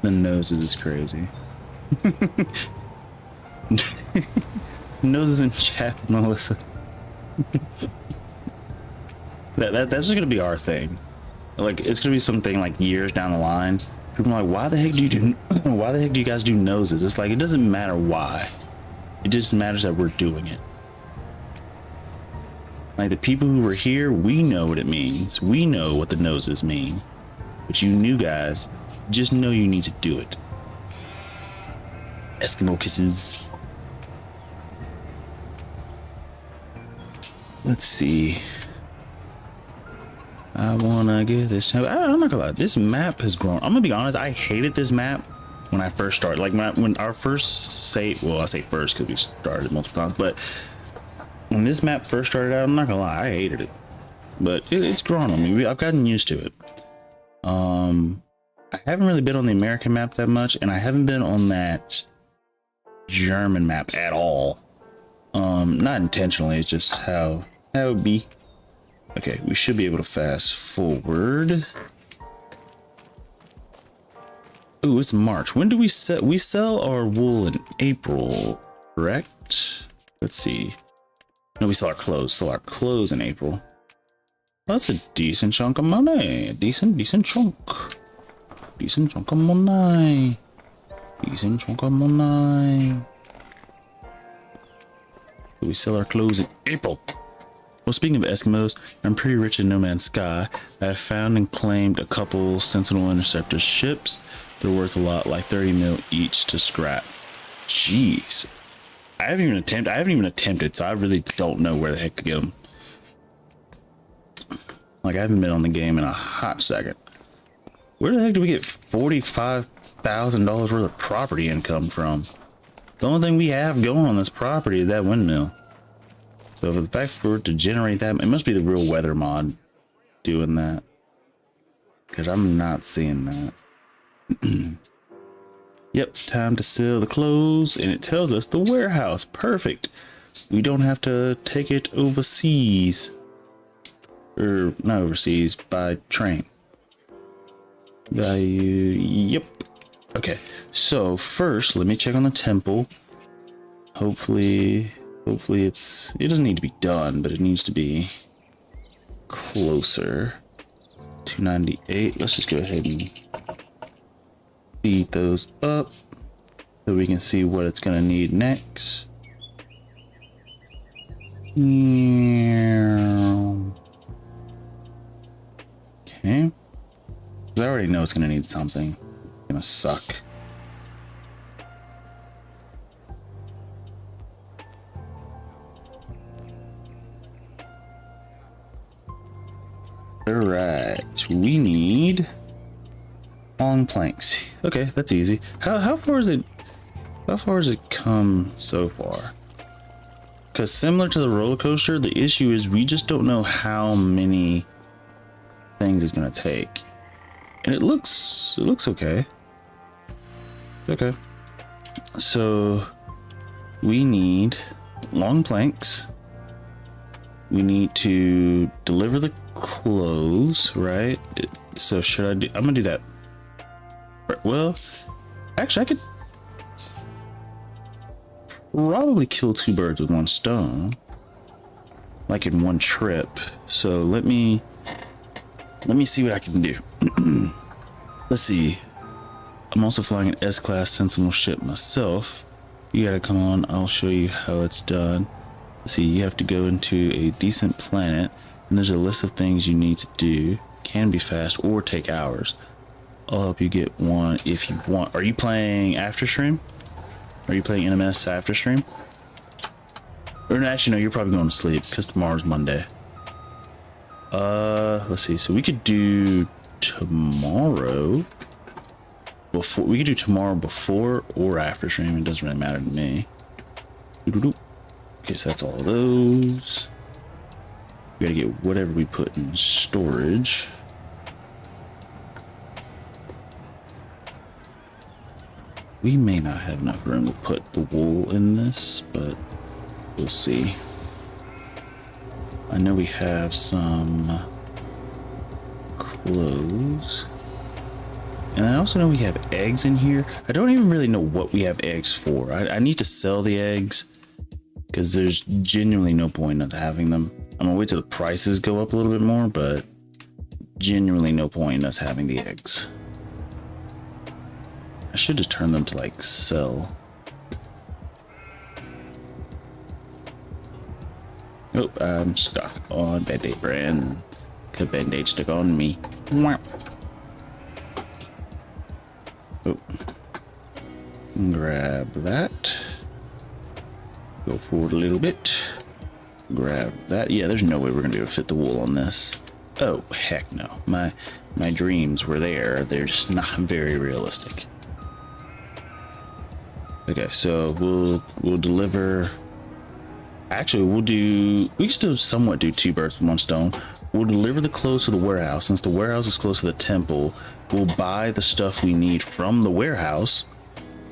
the noses is crazy. Noses in chat, Melissa. That's just gonna be our thing. Like, it's gonna be something like years down the line. People are like, why the heck do you guys do noses? It's like, it doesn't matter why. It just matters that we're doing it. Like, the people who were here, we know what it means. We know what the noses mean. But you new guys, just know you need to do it. Eskimo kisses. Let's see. I wanna get this. I'm not gonna lie, this map has grown. I'm gonna be honest, I hated this map when I first started. Like when our first save, well, I say first because we started multiple times, but when this map first started out, I'm not gonna lie, I hated it. But it's grown on me. I've gotten used to it. I haven't really been on the American map that much, and I haven't been on that German map at all. Not intentionally, it's just how it would be. Okay, we should be able to fast forward. Ooh, it's March. When do we sell? We sell our wool in April, correct? Let's see. No, we sell our clothes. Sell our clothes in April. That's a decent chunk of money. Decent chunk. Decent chunk of money. Decent chunk of money. We sell our clothes in April. Well, speaking of Eskimos, I'm pretty rich in No Man's Sky. I have found and claimed a couple Sentinel Interceptor ships. They're worth a lot, like 30 mil each to scrap. Jeez. I haven't even attempted, so I really don't know where the heck to get them. Like, I haven't been on the game in a hot second. Where the heck do we get $45,000 worth of property income from? The only thing we have going on this property is that windmill. So for the fact for it to generate that, it must be the real weather mod doing that. Because I'm not seeing that. Yep, time to sell the clothes, and it tells us the warehouse. Perfect. We don't have to take it overseas. Or not overseas, by train. Yep. Okay, so first let me check on the temple. Hopefully it doesn't need to be done, but it needs to be closer. 298. Let's just go ahead and speed those up so we can see what it's gonna need next. Okay. I already know it's gonna need something. It's gonna suck. Alright, we need long planks. Okay, that's easy. How far has it come so far? Because similar to the roller coaster, the issue is we just don't know how many things it's gonna take. And it looks okay. Okay. So we need long planks. We need to deliver the clothes, right? So should I do, I'm gonna do that. Well, actually I could probably kill two birds with one stone, like in one trip. So let me see what I can do. Let's see. I'm also flying an S-class Sentinel ship myself. You gotta come on, I'll show you how it's done. Let's see, you have to go into a decent planet, and there's a list of things you need to do. Can be fast or take hours. I'll help you get one if you want. Are you playing after stream? Are you playing NMS after stream? Or no, actually no, you're probably going to sleep because tomorrow's Monday. Let's see. So we could do tomorrow before. We could do tomorrow before or after stream. It doesn't really matter to me. Okay, so that's all of those. We gotta get whatever we put in storage. We may not have enough room to put the wool in this, but we'll see. I know we have some clothes. And I also know we have eggs in here. I don't even really know what we have eggs for. I need to sell the eggs because there's genuinely no point of having them. I'm gonna wait till the prices go up a little bit more, but genuinely no point in us having the eggs. I should just turn them to like sell. Oh, I'm stuck on Band-Aid brand. Got Band-Aid stuck on me. Oh. Grab that. Go forward a little bit. Grab that. Yeah, there's no way we're gonna be able to fit the wool on this. Oh, heck no. My dreams were there. They're just not very realistic. Okay, so we'll deliver. Actually, we can still somewhat do 2 birds with 1 stone. We'll deliver the clothes to the warehouse. Since the warehouse is close to the temple, we'll buy the stuff we need from the warehouse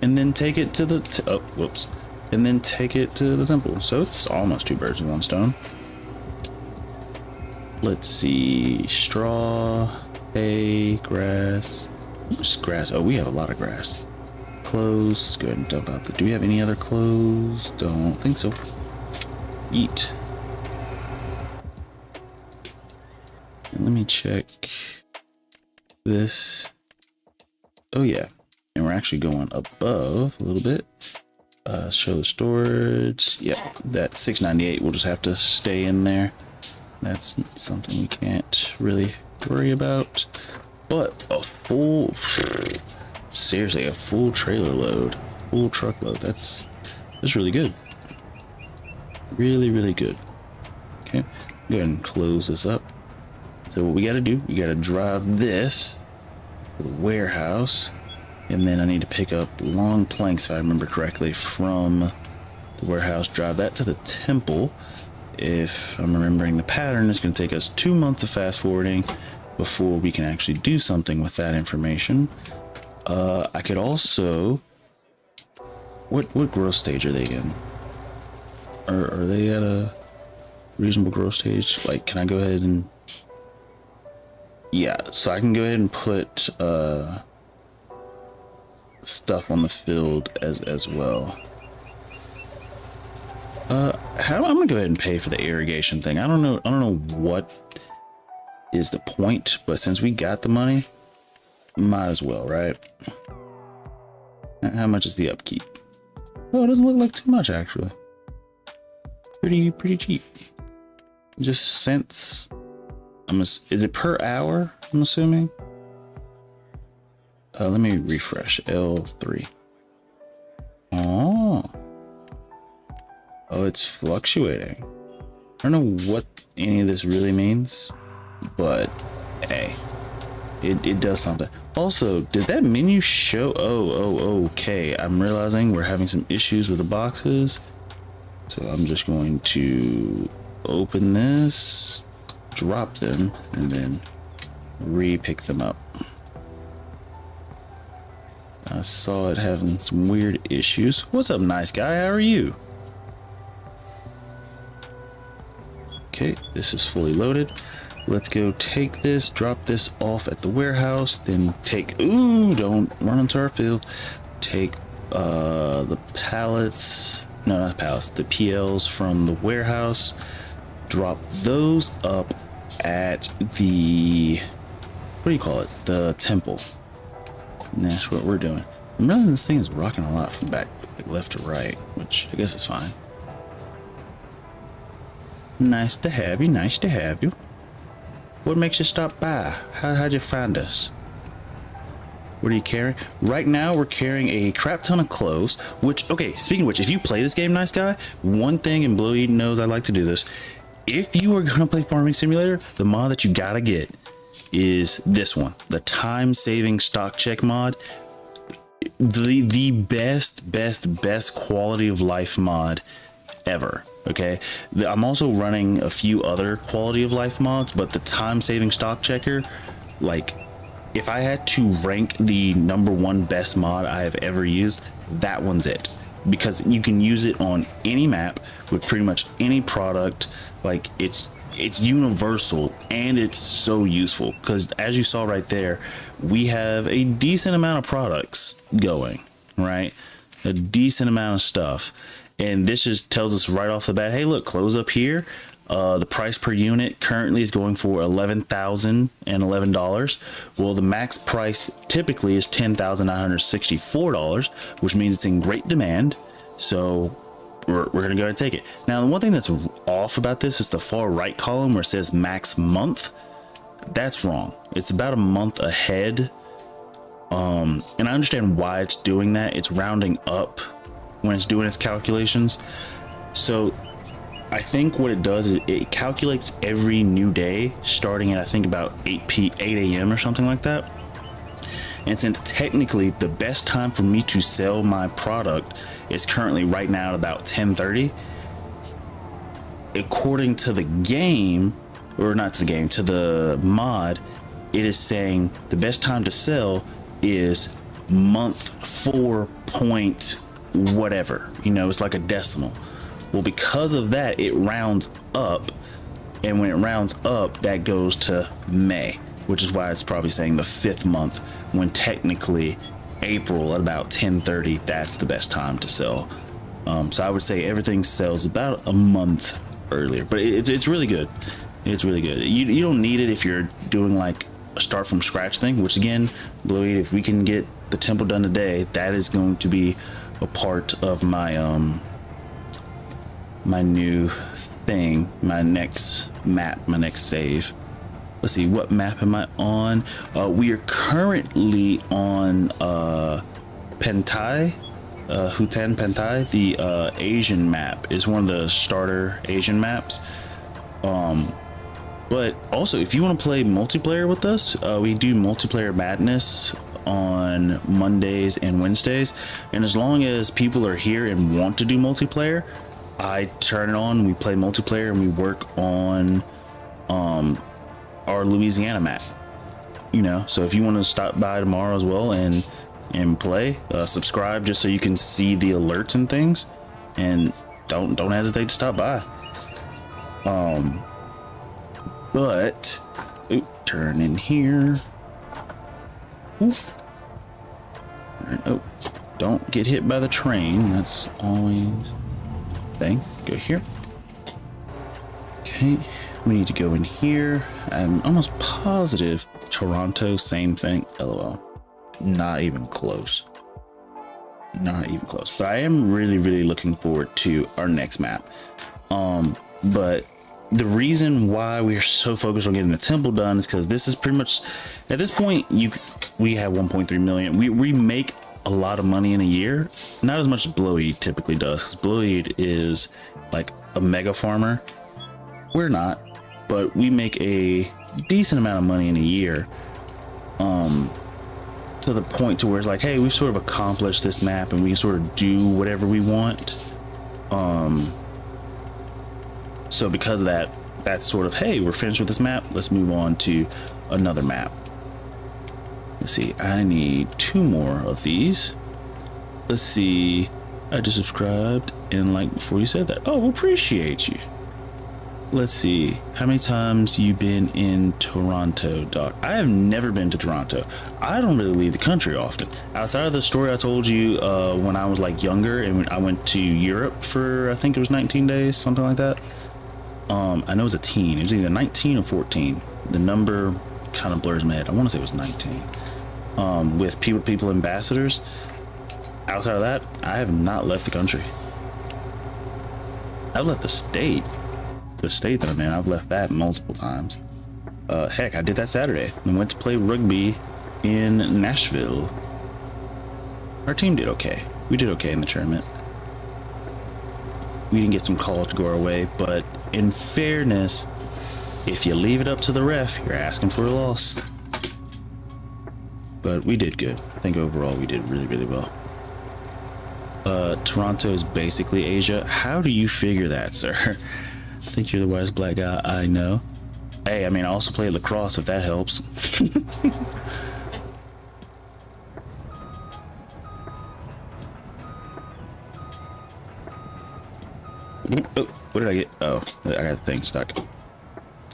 and then take it to the and then take it to the temple. So it's almost 2 birds with 1 stone. Let's see. Straw, hay, grass. Just grass. Oh, we have a lot of grass. Clothes. Let's go ahead and dump out do we have any other clothes? Don't think so. Eat. And let me check this. Oh yeah, and we're actually going above a little bit. Show storage. Yeah, that 698 will just have to stay in there. That's something we can't really worry about. But a full, seriously, a full trailer load, full truckload. That's really good. Really good. Okay, go ahead and close this up. So what we got to do, we got to drive this to the warehouse, and then I need to pick up long planks, if I remember correctly, from the warehouse, drive that to the temple. If I'm remembering the pattern, it's going to take us 2 months of fast forwarding before we can actually do something with that information. I could also, what growth stage are they in? Are they at a reasonable growth stage? Like, can I go ahead and, yeah, so I can go ahead and put stuff on the field as well. I'm gonna go ahead and pay for the irrigation thing. I don't know what is the point, but since we got the money, might as well, right? How much is the upkeep? Oh, it doesn't look like too much actually. Pretty cheap. Just cents. Is it per hour? I'm assuming. Let me refresh. L3. Oh, it's fluctuating. I don't know what any of this really means, but hey, it does something. Also, did that menu show? Oh, okay. I'm realizing we're having some issues with the boxes. So I'm just going to open this, drop them, and then re-pick them up. I saw it having some weird issues. What's up, nice guy? How are you? Okay, this is fully loaded. Let's go take this, drop this off at the warehouse, then take, ooh, don't run into our field. Take the pallets, no, not pallets, the PLs from the warehouse, drop those up at the, what do you call it? The temple. And that's what we're doing. I'm realizing this thing is rocking a lot from back, like left to right, which I guess is fine. Nice to have you, nice to have you. What makes you stop by? How'd you find us? What are you carrying? Right now, we're carrying a crap ton of clothes, which, okay, speaking of which, if you play this game, nice guy, one thing, and Blue Eden knows I like to do this, if you are going to play Farming Simulator, the mod that you gotta get is this one, the time-saving stock check mod. The best quality of life mod ever. Okay, I'm also running a few other quality of life mods, but the time-saving stock checker, like, if I had to rank the #1 best mod I have ever used, that one's it, because you can use it on any map with pretty much any product. Like it's universal, and it's so useful because, as you saw right there, we have a decent amount of products going, right? A decent amount of stuff, and this just tells us right off the bat, hey look, close up here. The price per unit currently is going for $11,011. Well, the max price typically is $10,964, which means it's in great demand. So we're gonna go ahead and take it. Now, the one thing that's off about this is the far right column where it says max month. That's wrong. It's about a month ahead. And I understand why it's doing that. It's rounding up when it's doing its calculations. So I think what it does is it calculates every new day starting at, I think, about 8 a.m. or something like that. And since technically the best time for me to sell my product is currently right now at about 10:30, according to the game, or not to the game, to the mod, it is saying the best time to sell is month 4 point whatever, you know, it's like a decimal. Well, because of that, it rounds up, and when it rounds up, that goes to May, which is why it's probably saying the 5th month, when technically April at about 10:30, that's the best time to sell. So I would say everything sells about a month earlier, but it's really good. It's really good. You don't need it if you're doing like a start from scratch thing, which again, Bluey, if we can get the temple done today, that is going to be a part of my my new thing, my next map, my next save. Let's see, what map am I on? We are currently on Pentai, Hutan Pentai. The Asian map is one of the starter Asian maps. But also, if you want to play multiplayer with us, we do multiplayer madness on Mondays and Wednesdays, and as long as people are here and want to do multiplayer, I turn it on, we play multiplayer, and we work on our Louisiana map, you know. So if you want to stop by tomorrow as well and play, subscribe just so you can see the alerts and things, and don't hesitate to stop by. But turn in here. Ooh. Oh, don't get hit by the train. That's always thing. Go here. Okay, we need to go in here. I'm almost positive Toronto, same thing. LOL. Not even close. Not even close. But I am really looking forward to our next map. But the reason why we are so focused on getting the temple done is because this is pretty much, at this point, we have 1.3 million. We make a lot of money in a year, not as much as Bloweed typically does, because Bloweed is like a mega farmer. We're not, but we make a decent amount of money in a year, to the point to where it's like, hey, we've sort of accomplished this map and we can sort of do whatever we want. So because of that, that's sort of, hey, we're finished with this map, let's move on to another map. Let's see, I need 2 more of these. Let's see, I just subscribed and like before you said that. Oh, appreciate you. Let's see, how many times you been in Toronto, Doc? I have never been to Toronto. I don't really leave the country often. Outside of the story I told you when I was like younger and I went to Europe for, I think it was 19 days, something like that. I know it was a teen. It was either 19 or 14. The number kind of blurs my head. I want to say it was 19. With people ambassadors. Outside of that, I have not left the country. I've left the state. The state that I'm in, I've left that multiple times. Heck, I did that Saturday. I went to play rugby in Nashville. Our team did okay. We did okay in the tournament. We didn't get some calls to go our way, but in fairness, if you leave it up to the ref, you're asking for a loss. But we did good. I think overall we did really well. Toronto is basically Asia. How do you figure that, sir? I think you're the whitest black guy I know. Hey, I mean, I also play lacrosse if that helps. Oh, what did I get? Oh, I got the thing stuck.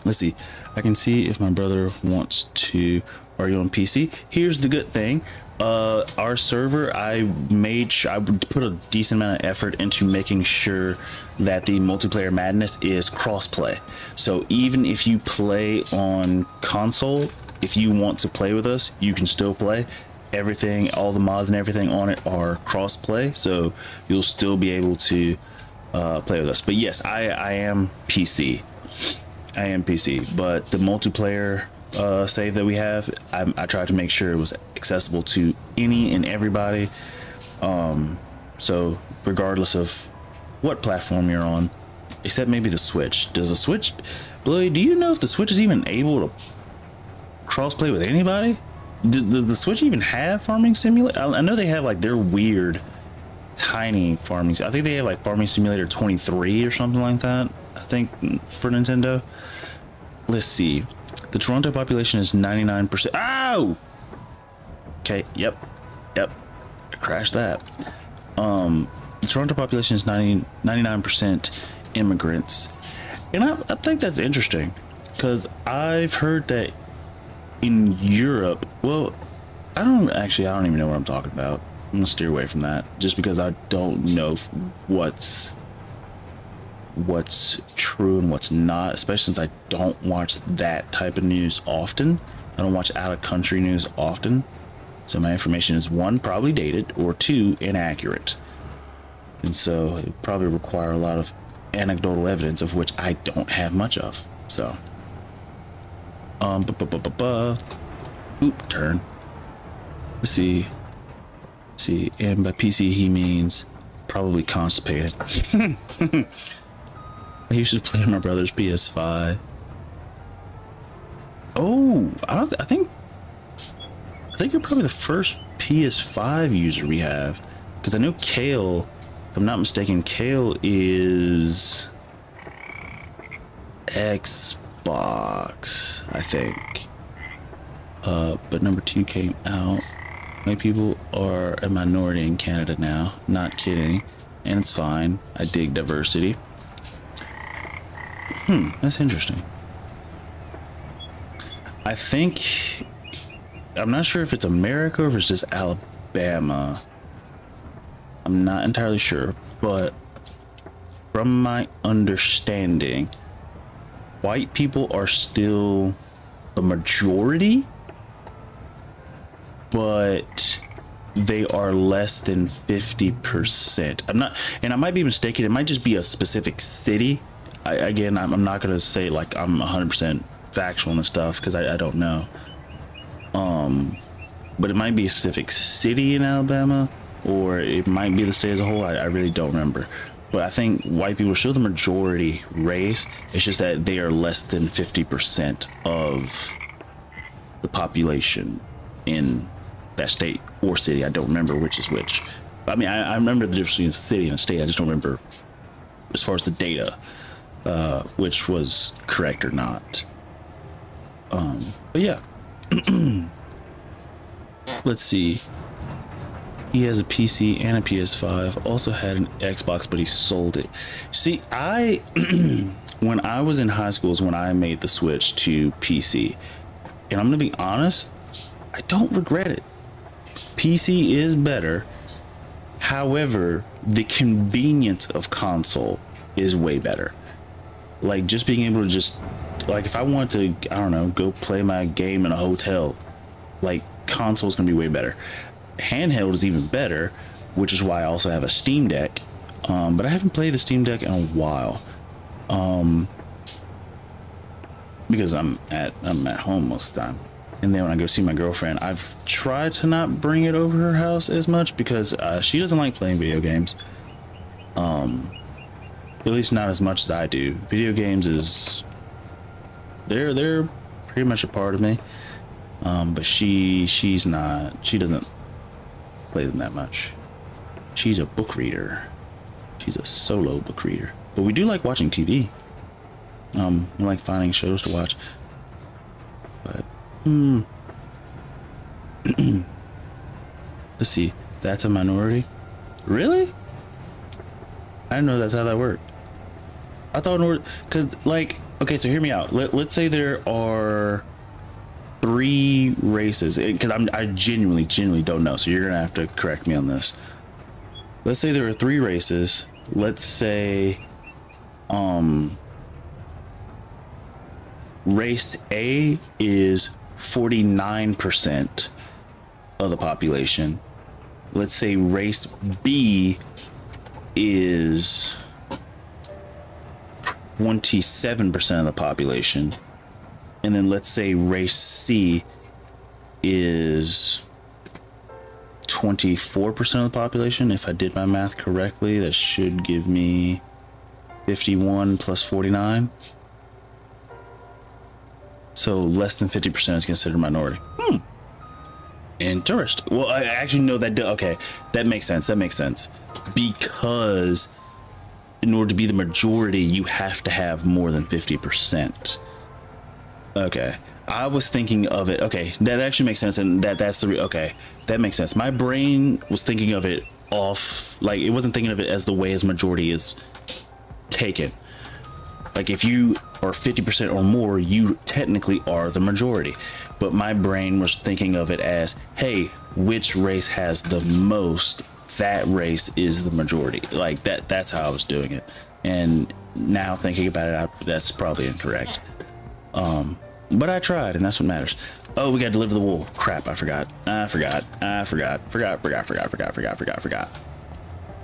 Let's see. I can see if my brother wants to. Are you on PC? Here's the good thing. Our server, I put a decent amount of effort into making sure that the multiplayer madness is crossplay. So even if you play on console, if you want to play with us, you can still play. Everything, all the mods and everything on it are crossplay, so you'll still be able to play with us. But yes, I am PC. I am PC, but the multiplayer save that we have, I tried to make sure it was accessible to any and everybody. So regardless of what platform you're on, except maybe the Switch. Does the Switch, Bloody, do you know if the Switch is even able to crossplay with anybody? Did the Switch even have Farming Simulator? I know they have like their weird tiny farming. I think they have like Farming Simulator 23 or something like that, I think, for Nintendo. Let's see. The Toronto population is 99%. Ow! Okay, yep. I crashed that. The Toronto population is 99% immigrants. And I think that's interesting, because I've heard that in Europe, well, I don't even know what I'm talking about. I'm gonna steer away from that just because I don't know what's true and what's not, especially since I don't watch that type of news often. I don't watch out of country news often, so my information is, one, probably dated, or two, inaccurate, and so it probably require a lot of anecdotal evidence, of which I don't have much of. So turn. Let's see, and by PC he means probably constipated. I used to play on my brother's PS5. Oh, I think you're probably the first PS5 user we have, because I know Kale, if I'm not mistaken, Kale is Xbox, I think. But number 2 came out. Many people are a minority in Canada now. Not kidding. And it's fine. I dig diversity. That's interesting. I think, I'm not sure if it's America or if it's just Alabama. I'm not entirely sure, but from my understanding, white people are still the majority, but they are less than 50%. I'm not, and I might be mistaken. It might just be a specific city. I'm not gonna say like I'm 100% factual and stuff, because I don't know. But it might be a specific city in Alabama, or it might be the state as a whole. I really don't remember. But I think white people are still the majority race. It's just that they are less than 50% of the population in that state or city. I don't remember which is which. I mean, I remember the difference between a city and a state. I just don't remember as far as the data, which was correct or not. But yeah. Let's see. He has a PC and a PS5. Also had an Xbox, but he sold it. See, when I was in high school is when I made the switch to PC. And I'm gonna be honest, I don't regret it. PC is better. However, the convenience of console is way better. Like, just being able to just, like, if I want to, I don't know, go play my game in a hotel, like, console is gonna be way better. Handheld is even better, which is why I also have a Steam Deck. But I haven't played a Steam Deck in a while. Because I'm at home most of the time. And then when I go see my girlfriend, I've tried to not bring it over her house as much, because she doesn't like playing video games. At least not as much as I do. Video games they're pretty much a part of me. But she doesn't play them that much. She's a book reader. She's a solo book reader. But we do like watching TV. We like finding shows to watch. But let's see. That's a minority? Really? I didn't know that's how that worked. I thought in order, because like, okay, so hear me out. Let's say there are 3 races, because I genuinely don't know. So you're gonna have to correct me on this. Let's say there are 3 races. Let's say, race A is 49% of the population. Let's say race B is 27% of the population. And then let's say race C is 24% of the population. If I did my math correctly, that should give me 51 plus 49. So less than 50% is considered minority. Interesting. Well, I actually know that. Okay, that makes sense. That makes sense. Because in order to be the majority, you have to have more than 50%. Okay. I was thinking of it. Okay, that actually makes sense. And that's the okay. That makes sense. My brain was thinking of it off, like it wasn't thinking of it as the way as majority is taken. Like if you are 50% or more, you technically are the majority. But my brain was thinking of it as, hey, which race has the most? That race is the majority. Like that's how I was doing it. And now thinking about it, that's probably incorrect. But I tried, and that's what matters. Oh, we got to deliver the wool. Crap, I forgot. Forgot.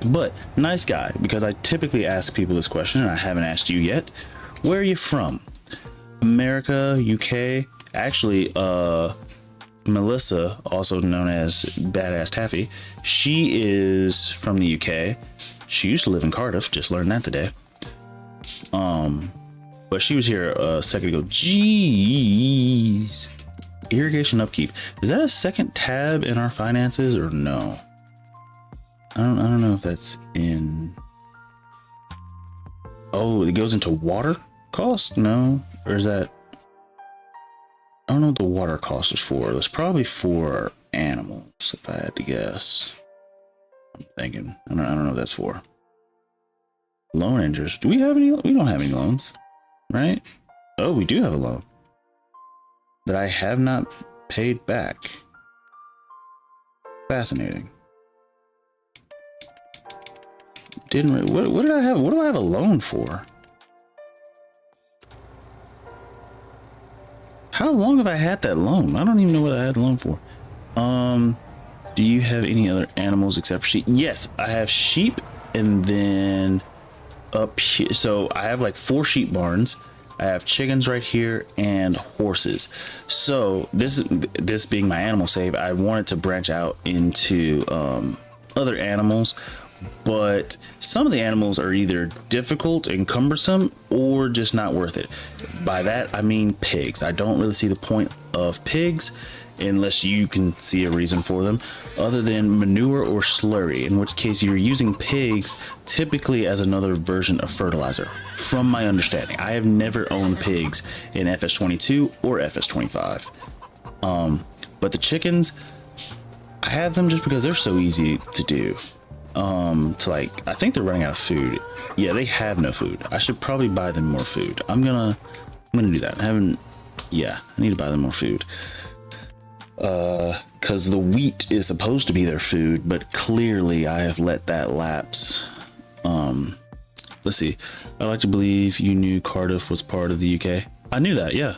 But nice guy, because I typically ask people this question, and I haven't asked you yet. Where are you from? America, UK. Actually, Melissa, also known as Badass Taffy, she is from the UK. She used to live in Cardiff. Just learned that today. But she was here a second ago. Jeez. Irrigation upkeep. Is that a second tab in our finances or no? I don't know if that's in. Oh, it goes into water cost? No. Or is that? I don't know what the water cost is for. It's probably for animals, if I had to guess. I'm thinking. I don't know what that's for. Loan interest. Do we have any? We don't have any loans, right? Oh, we do have a loan that I have not paid back. Fascinating. What did I have? What do I have a loan for? How long have I had that loan? I don't even know what I had the loan for. Do you have any other animals except for sheep? Yes, I have sheep, and then up here. So I have like 4 sheep barns. I have chickens right here and horses. So this being my animal save, I wanted to branch out into other animals, but some of the animals are either difficult and cumbersome or just not worth it. By that I mean pigs. I don't really see the point of pigs unless you can see a reason for them, other than manure or slurry, in which case you're using pigs typically as another version of fertilizer, from my understanding. I have never owned pigs in FS22 or FS25. But the chickens, I have them just because they're so easy to do. I think they're running out of food. Yeah, they have no food. I should probably buy them more food. I'm gonna do that. I need to buy them more food. Because the wheat is supposed to be their food, but clearly I have let that lapse. Let's see. I like to believe you knew Cardiff was part of the UK. I knew that, yeah.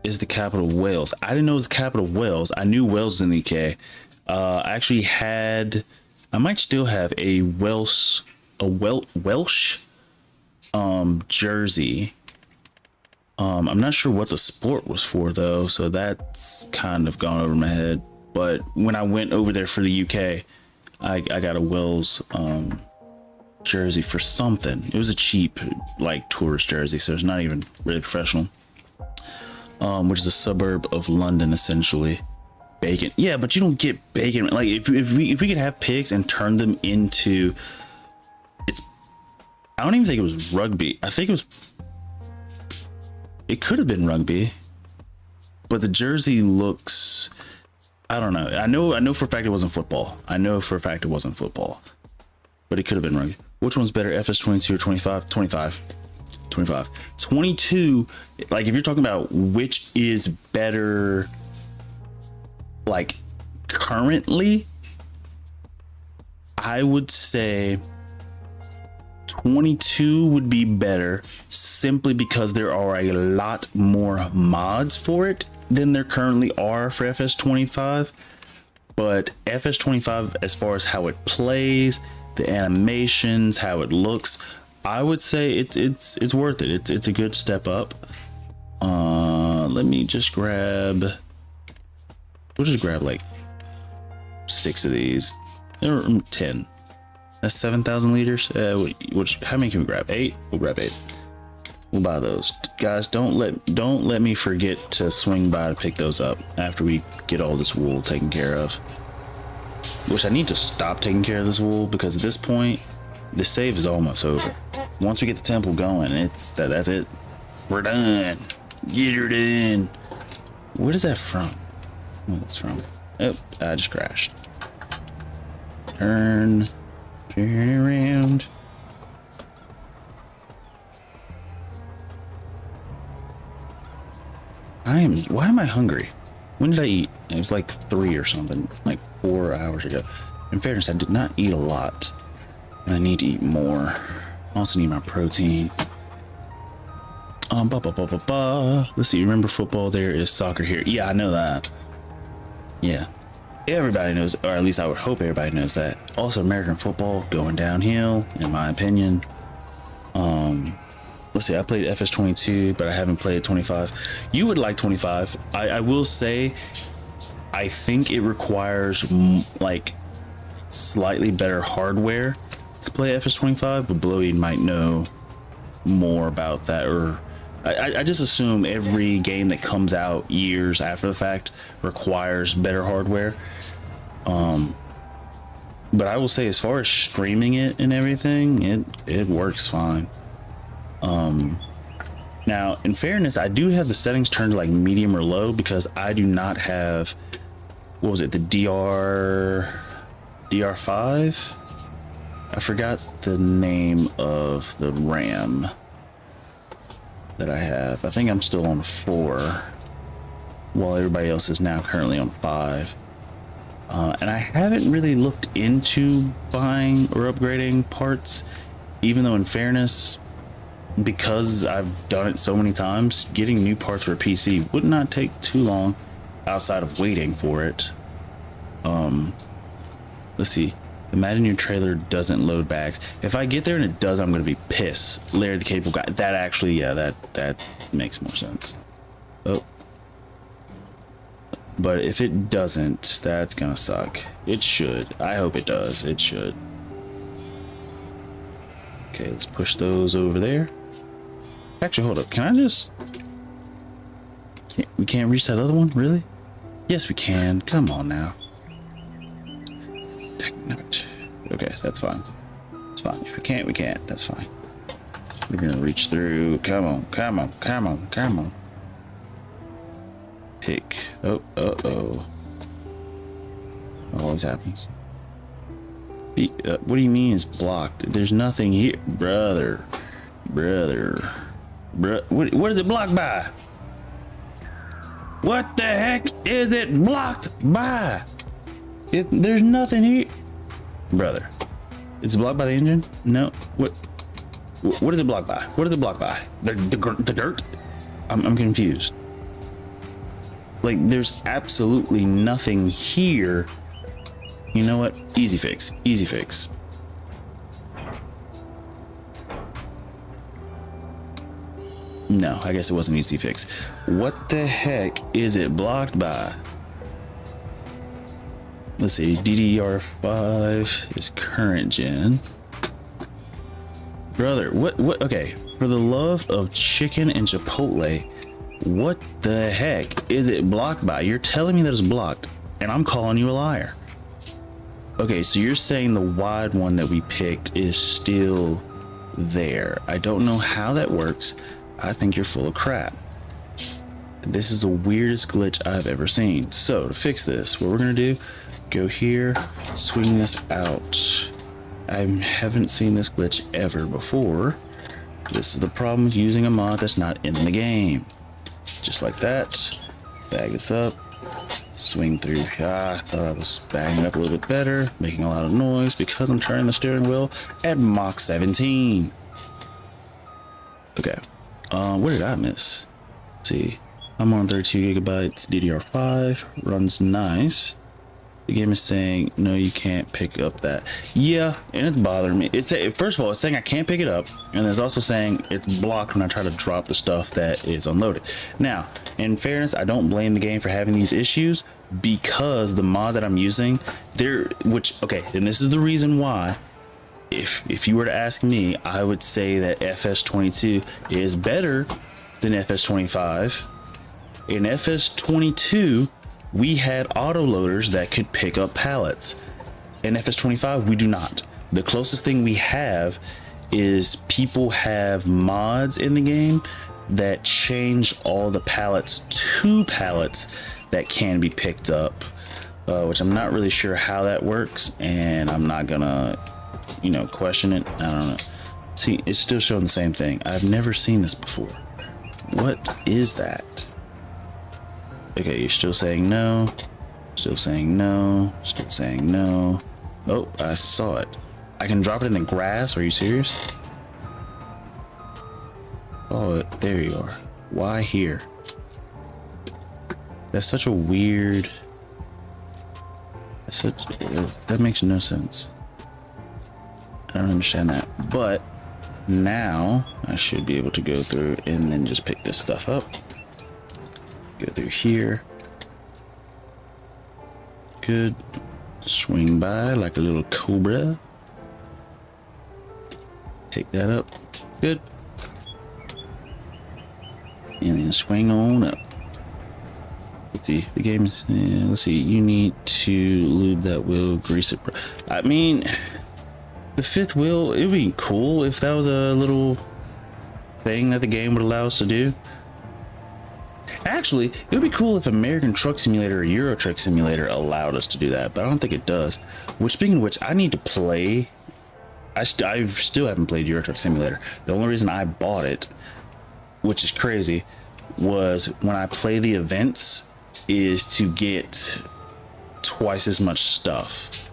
Is the capital of Wales. I didn't know it was the capital of Wales. I knew Wales was in the UK. I actually I might still have a Welsh jersey. I'm not sure what the sport was for though, so that's kind of gone over my head. But when I went over there for the UK, I got a Wales jersey for something. It was a cheap like tourist jersey, so it's not even really professional. Which is a suburb of London essentially. Bacon, yeah, but you don't get bacon. Like if we could have pigs and turn them into, I don't even think it was rugby. I think it could have been rugby, but the jersey looks, I don't know. I know for a fact it wasn't football. But it could have been rugby. Which one's better, FS22 or 25? 25. 25. 22, like if you're talking about which is better, like currently, I would say 22 would be better simply because there are a lot more mods for it than there currently are for FS25. But FS25, as far as how it plays, the animations, how it looks, I would say it's worth it. It's a good step up. Let me just grab, we'll just grab like 6 of these, or 10. That's 7,000 liters. Which, how many can we grab? 8. We'll grab 8. We'll buy those, guys. Don't let me forget to swing by to pick those up after we get all this wool taken care of. Which I need to stop taking care of this wool, because at this point the save is almost over. Once we get the temple going, that's it. We're done. Get her done. What is that from? Where that's from? Oh, I just crashed. Turn around. Why am I hungry? When did I eat? It was like 3 or something, like 4 hours ago. In fairness, I did not eat a lot, and I need to eat more. I also need my protein. Let's see, remember football, there is soccer here. Yeah, I know that. Yeah. Everybody knows, or at least I would hope everybody knows that. Also, American football going downhill, in my opinion. Let's see, I played FS22, but I haven't played 25. You would like 25. I will say, I think it requires like slightly better hardware to play FS25, but Blowy might know more about that, or I just assume every game that comes out years after the fact requires better hardware. But I will say, as far as streaming it and everything, it works fine. Now, in fairness, I do have the settings turned to like medium or low, because I do not have, what was it, the DR5? I forgot the name of the RAM that I have. I think I'm still on 4, while everybody else is now currently on 5. And I haven't really looked into buying or upgrading parts, even though in fairness, because I've done it so many times, getting new parts for a PC would not take too long outside of waiting for it. Let's see. Imagine your trailer doesn't load bags. If I get there and it does, I'm going to be pissed. Larry the Cable Guy. That actually, yeah, that makes more sense. Oh. But if it doesn't, that's going to suck. It should. I hope it does. It should. Okay, let's push those over there. Actually, hold up. Can I just... we can't reach that other one? Really? Yes, we can. Come on now. Okay, that's fine. It's fine. If we can't, we can't. That's fine. We're gonna reach through. Come on, come on, come on, come on. Pick. Oh. Always happens. What do you mean it's blocked? There's nothing here, brother. What is it blocked by? What the heck is it blocked by? There's nothing here, brother. It's blocked by the engine? No. What is it blocked by? What is it blocked by? The dirt? I'm confused. Like, there's absolutely nothing here. You know what? Easy fix. Easy fix. No, I guess it wasn't easy fix. What the heck is it blocked by? Let's see. DDR5 is current gen. Brother, what? Okay, for the love of chicken and Chipotle, what the heck is it blocked by? You're telling me that it's blocked, and I'm calling you a liar. Okay, so you're saying the wide one that we picked is still there. I don't know how that works. I think you're full of crap. This is the weirdest glitch I've ever seen. So to fix this, what we're gonna do, go here, swing this out. I haven't seen this glitch ever before. This is the problem with using a mod that's not in the game. Just like that. Bag this up. Swing through. I thought I was bagging up a little bit better, making a lot of noise because I'm turning the steering wheel at Mach 17. Okay. What did I miss? Let's see. I'm on 32 gigabytes DDR5. Runs nice. The game is saying, no, you can't pick up that. Yeah, and it's bothering me. First of all, it's saying I can't pick it up, and it's also saying it's blocked when I try to drop the stuff that is unloaded. Now, in fairness, I don't blame the game for having these issues because the mod that I'm using, okay, and this is the reason why. If you were to ask me, I would say that FS22 is better than FS25. In FS22, we had autoloaders that could pick up pallets. In FS25, we do not. The closest thing we have is people have mods in the game that change all the pallets to pallets that can be picked up, which I'm not really sure how that works, and I'm not gonna, question it. I don't know. See, it's still showing the same thing. I've never seen this before. What is that? Okay, you're still saying no, still saying no, still saying no. Oh, I saw it. I can drop it in the grass. Are you serious? Oh, there you are. Why here? That's such a weird... That makes no sense. I don't understand that. But now I should be able to go through and then just pick this stuff up. Go through here. Good. Swing by like a little cobra. Pick that up. Good. And then swing on up. Let's see. The game is... let's see. You need to lube that wheel, grease it. I mean, the fifth wheel, it would be cool if that was a little thing that the game would allow us to do. Actually, it would be cool if American Truck Simulator or Euro Truck Simulator allowed us to do that, but I don't think it does. Which, speaking of which, I need to play. I still haven't played Euro Truck Simulator. The only reason I bought it, which is crazy, was when I play the events, is to get twice as much stuff,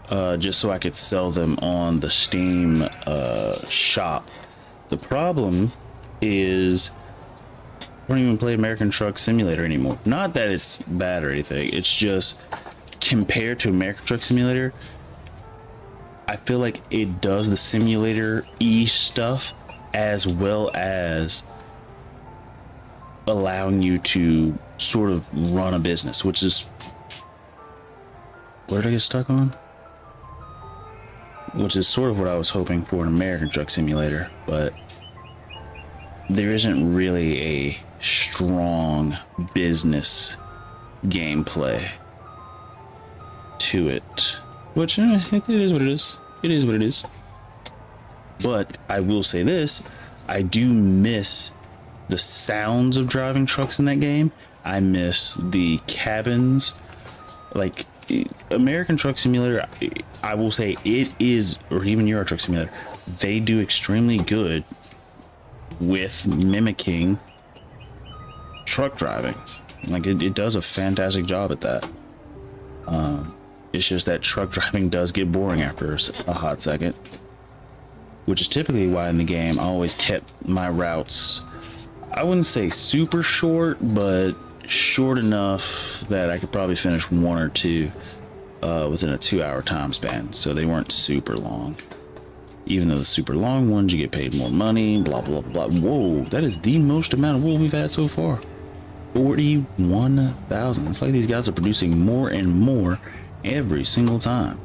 just so I could sell them on the Steam shop. The problem is, I don't even play American Truck Simulator anymore. Not that it's bad or anything. It's just compared to American Truck Simulator, I feel like it does the simulator-y stuff as well as allowing you to sort of run a business, which is... Where did I get stuck on? Which is sort of what I was hoping for in American Truck Simulator, but there isn't really a strong business gameplay to it, which it is what it is. It is what it is. But I will say this, I do miss the sounds of driving trucks in that game. I miss the cabins. Like American Truck Simulator, I will say it is, or even Euro Truck Simulator, they do extremely good with mimicking truck driving. Like it does a fantastic job at that. It's just that truck driving does get boring after a hot second, which is typically why in the game I always kept my routes, I wouldn't say super short, but short enough that I could probably finish one or two within a 2-hour time span, so they weren't super long. Even though the super long ones, you get paid more money, blah, blah, blah. Whoa, that is the most amount of wool we've had so far. 41,000. It's like these guys are producing more and more every single time.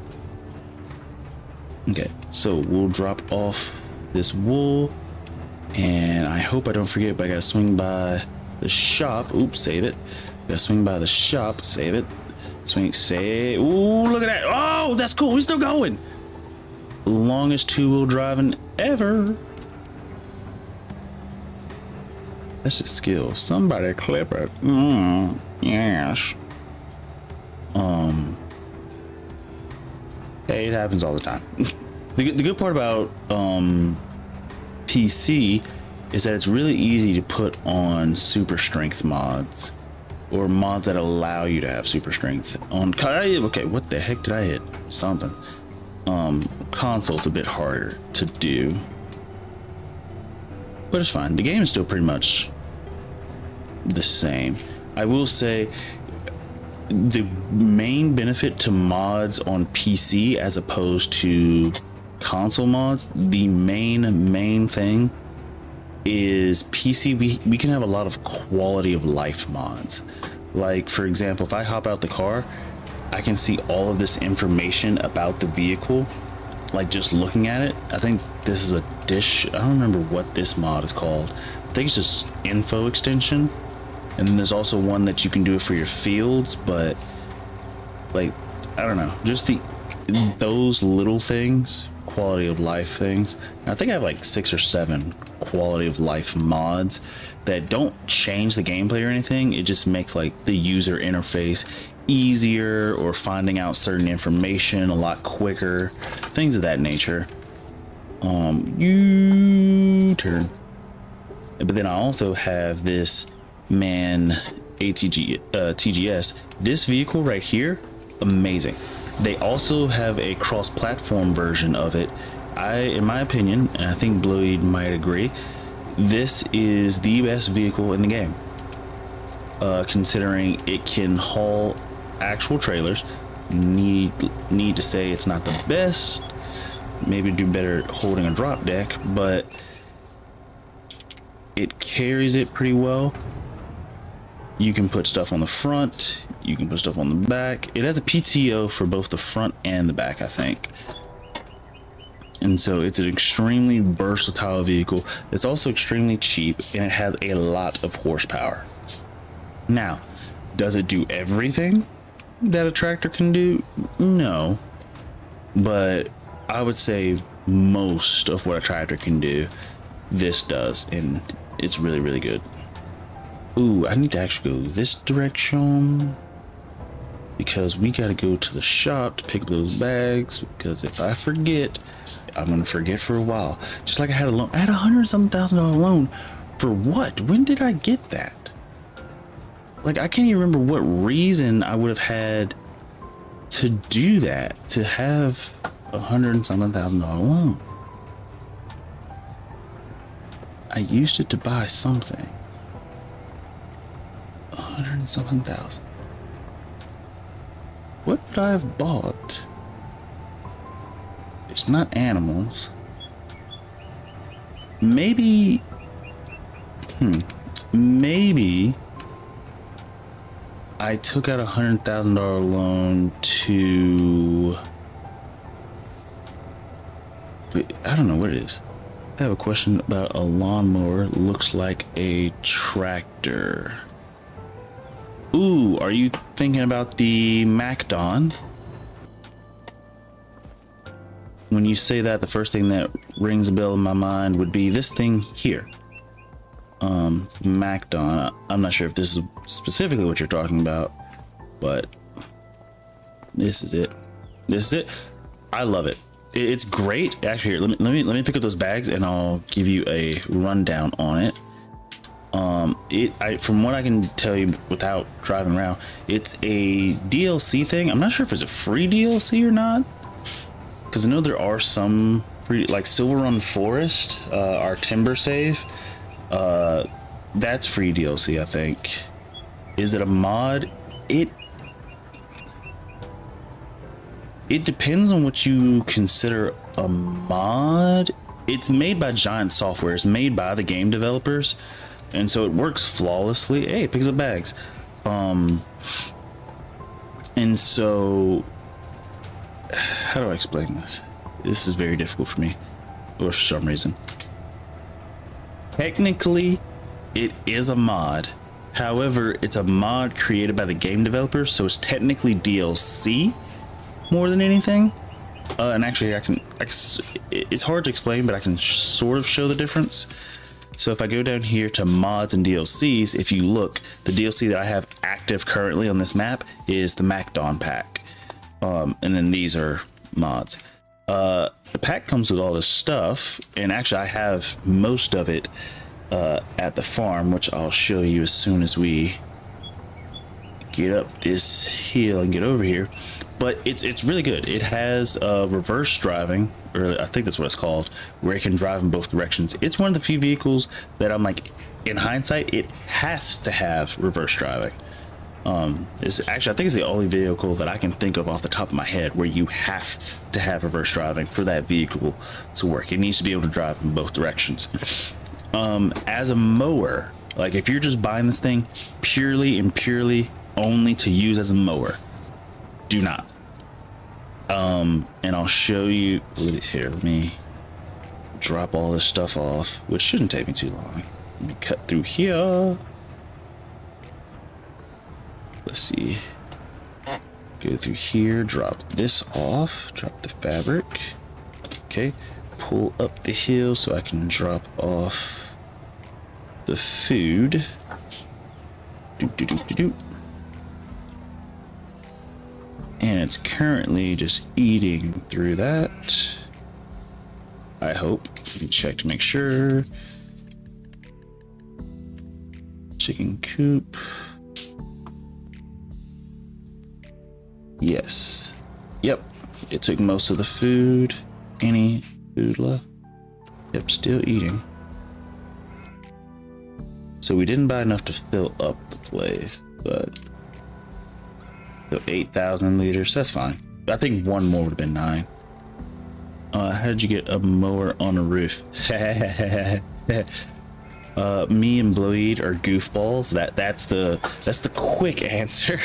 Okay, so we'll drop off this wool, and I hope I don't forget, but I gotta swing by the shop. Oops, save it. Gotta swing by the shop, save it. Swing, save. Ooh, look at that. Oh, that's cool. We're still going. Longest two-wheel driving ever. That's just skill. Somebody clip it. Yes. Hey, it happens all the time. The good part about PC is that it's really easy to put on super strength mods, or mods that allow you to have super strength on. Okay, what the heck did I hit? Something. Console's a bit harder to do, but it's fine. The game is still pretty much the same. I will say the main benefit to mods on PC as opposed to console mods, the main thing is PC. We can have a lot of quality of life mods. Like, for example, if I hop out the car, I can see all of this information about the vehicle, like just looking at it. I think this is a dish. I don't remember what this mod is called. I think it's just info extension. And then there's also one that you can do it for your fields, but like, I don't know, just those little things, quality of life things. I think I have like 6 or 7 quality of life mods that don't change the gameplay or anything. It just makes like the user interface easier, or finding out certain information a lot quicker, things of that nature. U-turn. But then I also have this TGS. This vehicle right here, amazing. They also have a cross-platform version of it. In my opinion, and I think Bloid might agree, this is the best vehicle in the game. Considering it can haul actual trailers. Need to say it's not the best. Maybe do better holding a drop deck, but it carries it pretty well. You can put stuff on the front, you can put stuff on the back. It has a PTO for both the front and the back, I think. And so it's an extremely versatile vehicle. It's also extremely cheap, and it has a lot of horsepower. Now, does it do everything that a tractor can do? No. But I would say most of what a tractor can do, this does, and it's really, really good. Ooh, I need to actually go this direction, because we got to go to the shop to pick up those bags, because if I forget, I'm going to forget for a while. Just like I had a loan. I had $100,000 loan. For what? When did I get that? Like, I can't even remember what reason I would have had to do that, to have $100,000 loan. I used it to buy something. 100,000. What would I have bought? It's not animals. Maybe. Maybe I took out $100,000 loan to. I don't know what it is. I have a question about a lawnmower. Looks like a tractor. Ooh, are you thinking about the MacDon? When you say that, the first thing that rings a bell in my mind would be this thing here. MacDon. I'm not sure if this is specifically what you're talking about, but this is it. This is it. I love it. It's great. Actually, here, let me pick up those bags and I'll give you a rundown on it. From what I can tell you without driving around, it's a DLC thing. I'm not sure if it's a free DLC or not, because I know there are some free, like Silver Run Forest, our timber save. That's free DLC, I think. Is it a mod? It depends on what you consider a mod. It's made by Giant Software. It's made by the game developers, and so it works flawlessly. Hey, it picks up bags. And so, how do I explain this? This is very difficult for me, or for some reason. Technically, it is a mod. However, it's a mod created by the game developers, so it's technically DLC more than anything. And actually, it's hard to explain, but I can sort of show the difference. So if I go down here to mods and DLCs, if you look, the DLC that I have active currently on this map is the MacDon pack. And then these are mods. The pack comes with all this stuff, and actually I have most of it at the farm, which I'll show you as soon as we get up this hill and get over here. But it's really good. It has reverse driving, or I think that's what it's called, where it can drive in both directions. It's one of the few vehicles that I'm like, in hindsight, it has to have reverse driving. It's actually, I think it's the only vehicle that I can think of off the top of my head where you have to have reverse driving for that vehicle to work. It needs to be able to drive in both directions. As a mower, like if you're just buying this thing purely only to use as a mower, do not. And I'll show you here. Let me drop all this stuff off, which shouldn't take me too long. Let me cut through here. Let's see. Go through here, drop this off, drop the fabric. Okay, pull up the hill so I can drop off the food. And it's currently just eating through that. I hope. Let me check to make sure. Chicken coop. Yes. Yep. It took most of the food. Any food left? Yep, still eating. So we didn't buy enough to fill up the place, but so 8,000 liters, that's fine. I think one more would have been 9. How did you get a mower on a roof? Me and Bloeed are goofballs. That's the quick answer.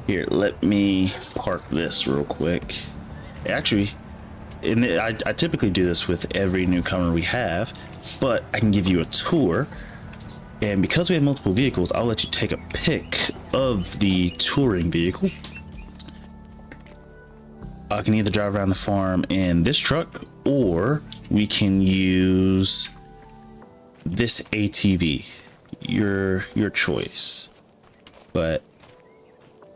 Here, let me park this real quick. Actually, I typically do this with every newcomer we have, but I can give you a tour. And because we have multiple vehicles, I'll let you take a pic of the touring vehicle. I can either drive around the farm in this truck, or we can use this ATV. Your choice. But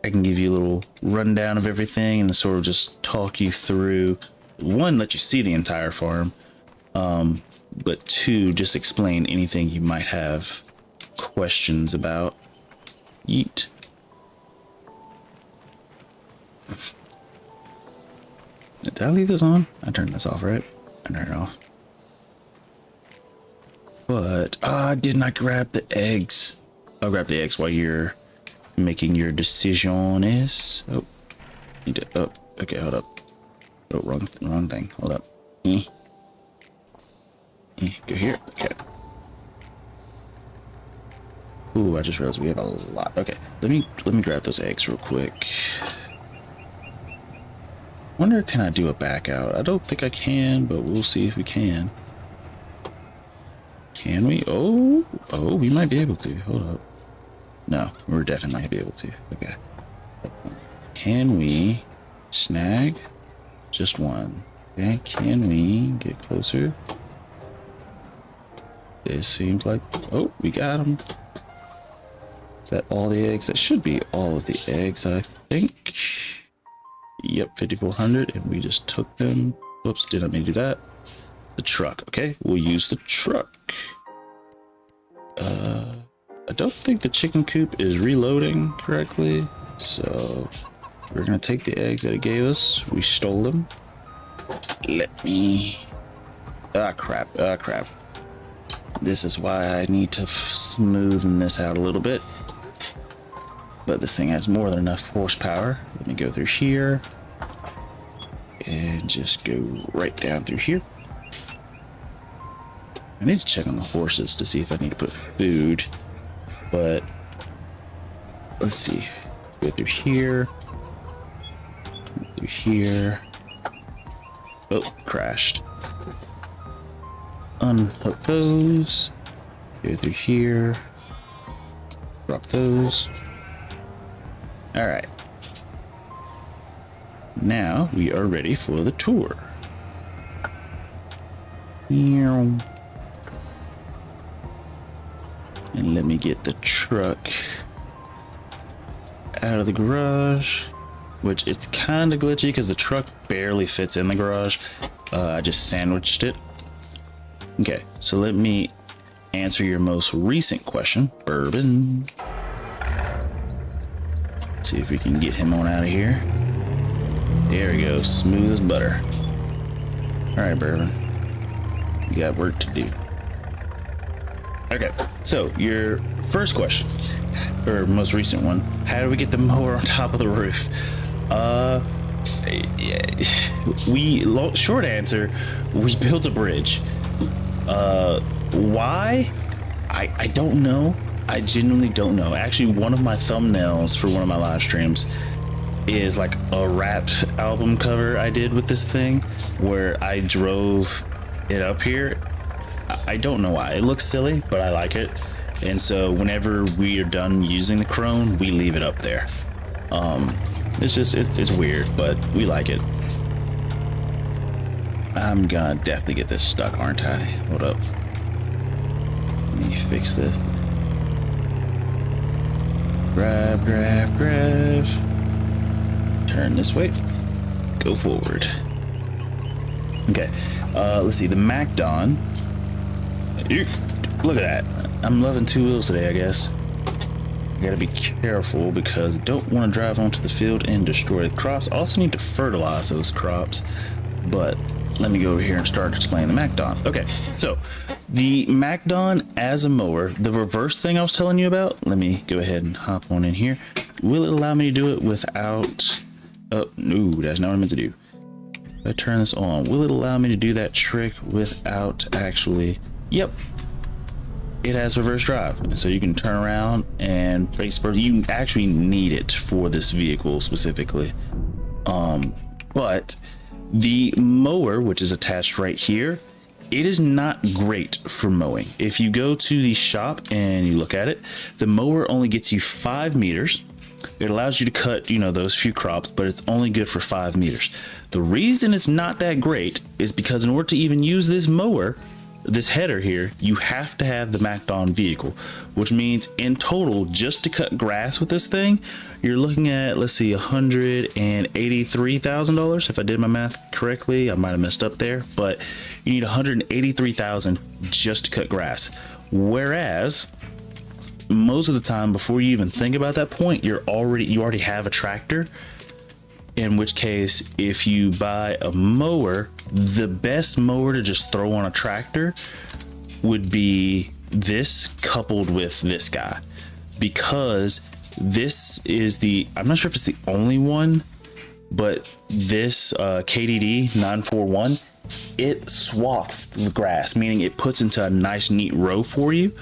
I can give you a little rundown of everything and sort of just talk you through, one, let you see the entire farm, but two, just explain anything you might have questions about. Yeet. Did I leave this on? I turned this off, right? I turned it off. But I did not grab the eggs. I'll grab the eggs while you're making your decisions. Oh, you did. Oh, okay, hold up. Oh, wrong thing. Hold up. Go here. Okay. Ooh, I just realized we have a lot. Okay, let me grab those eggs real quick. Wonder, can I do a back out? I don't think I can, but we'll see if we can. Can we? Oh, we might be able to. Hold up. No, we're definitely not be able to. Okay. Can we snag just one? Okay, can we get closer? It seems like, oh, we got them. Is that all the eggs? That should be all of the eggs, I think. Yep, 5,400, and we just took them. Whoops, did I mean to do that? The truck. Okay, we'll use the truck. I don't think the chicken coop is reloading correctly, so we're gonna take the eggs that it gave us. We stole them. Let me... crap. This is why I need to smoothen this out a little bit. But this thing has more than enough horsepower. Let me go through here and just go right down through here. I need to check on the horses to see if I need to put food, but let's see. Go through here, oh, crashed. Unhook those, go through here, drop those. All right, now we are ready for the tour. And let me get the truck out of the garage. which it's kind of glitchy because the truck barely fits in the garage. I just sandwiched it. Okay, so let me answer your most recent question, Bourbon. Let's see if we can get him on out of here. There we go, smooth as butter. All right, Bourbon, you got work to do. Okay, so your first question, or most recent one, how do we get the mower on top of the roof? Short answer, we built a bridge. Why? I don't know. I genuinely don't know. Actually, one of my thumbnails for one of my live streams is like a rap album cover I did with this thing where I drove it up here. I don't know why. It looks silly, but I like it. And so whenever we are done using the crone, we leave it up there. It's weird, but we like it. I'm gonna definitely get this stuck, aren't I? Hold up. Let me fix this. Drive. Turn this way. Go forward. Okay. Let's see. The MacDon. Look at that. I'm loving two wheels today, I guess. I gotta be careful because I don't want to drive onto the field and destroy the crops. I also need to fertilize those crops. But let me go over here and start explaining the MacDon. Okay, so the MacDon as a mower, the reverse thing I was telling you about, let me go ahead and hop on in here. Will it allow me to do it without... Oh, no, that's not what I meant to do. If I turn this on, will it allow me to do that trick without actually... Yep. It has reverse drive, so you can turn around and face first. You actually need it for this vehicle specifically. But the mower, which is attached right here, it is not great for mowing. If you go to the shop and you look at it, the mower only gets you 5 meters. It allows you to cut, those few crops, but it's only good for 5 meters. The reason it's not that great is because in order to even use this mower, this header here, you have to have the MacDon vehicle, which means in total, just to cut grass with this thing, you're looking at, let's see, $183,000. If I did my math correctly, I might have messed up there, but you need $183,000 just to cut grass. Whereas most of the time, before you even think about that point, you already have a tractor. In which case, if you buy a mower, the best mower to just throw on a tractor would be this coupled with this guy, because this is I'm not sure if it's the only one, but this KDD 941, it swaths the grass, meaning it puts into a nice neat row for you,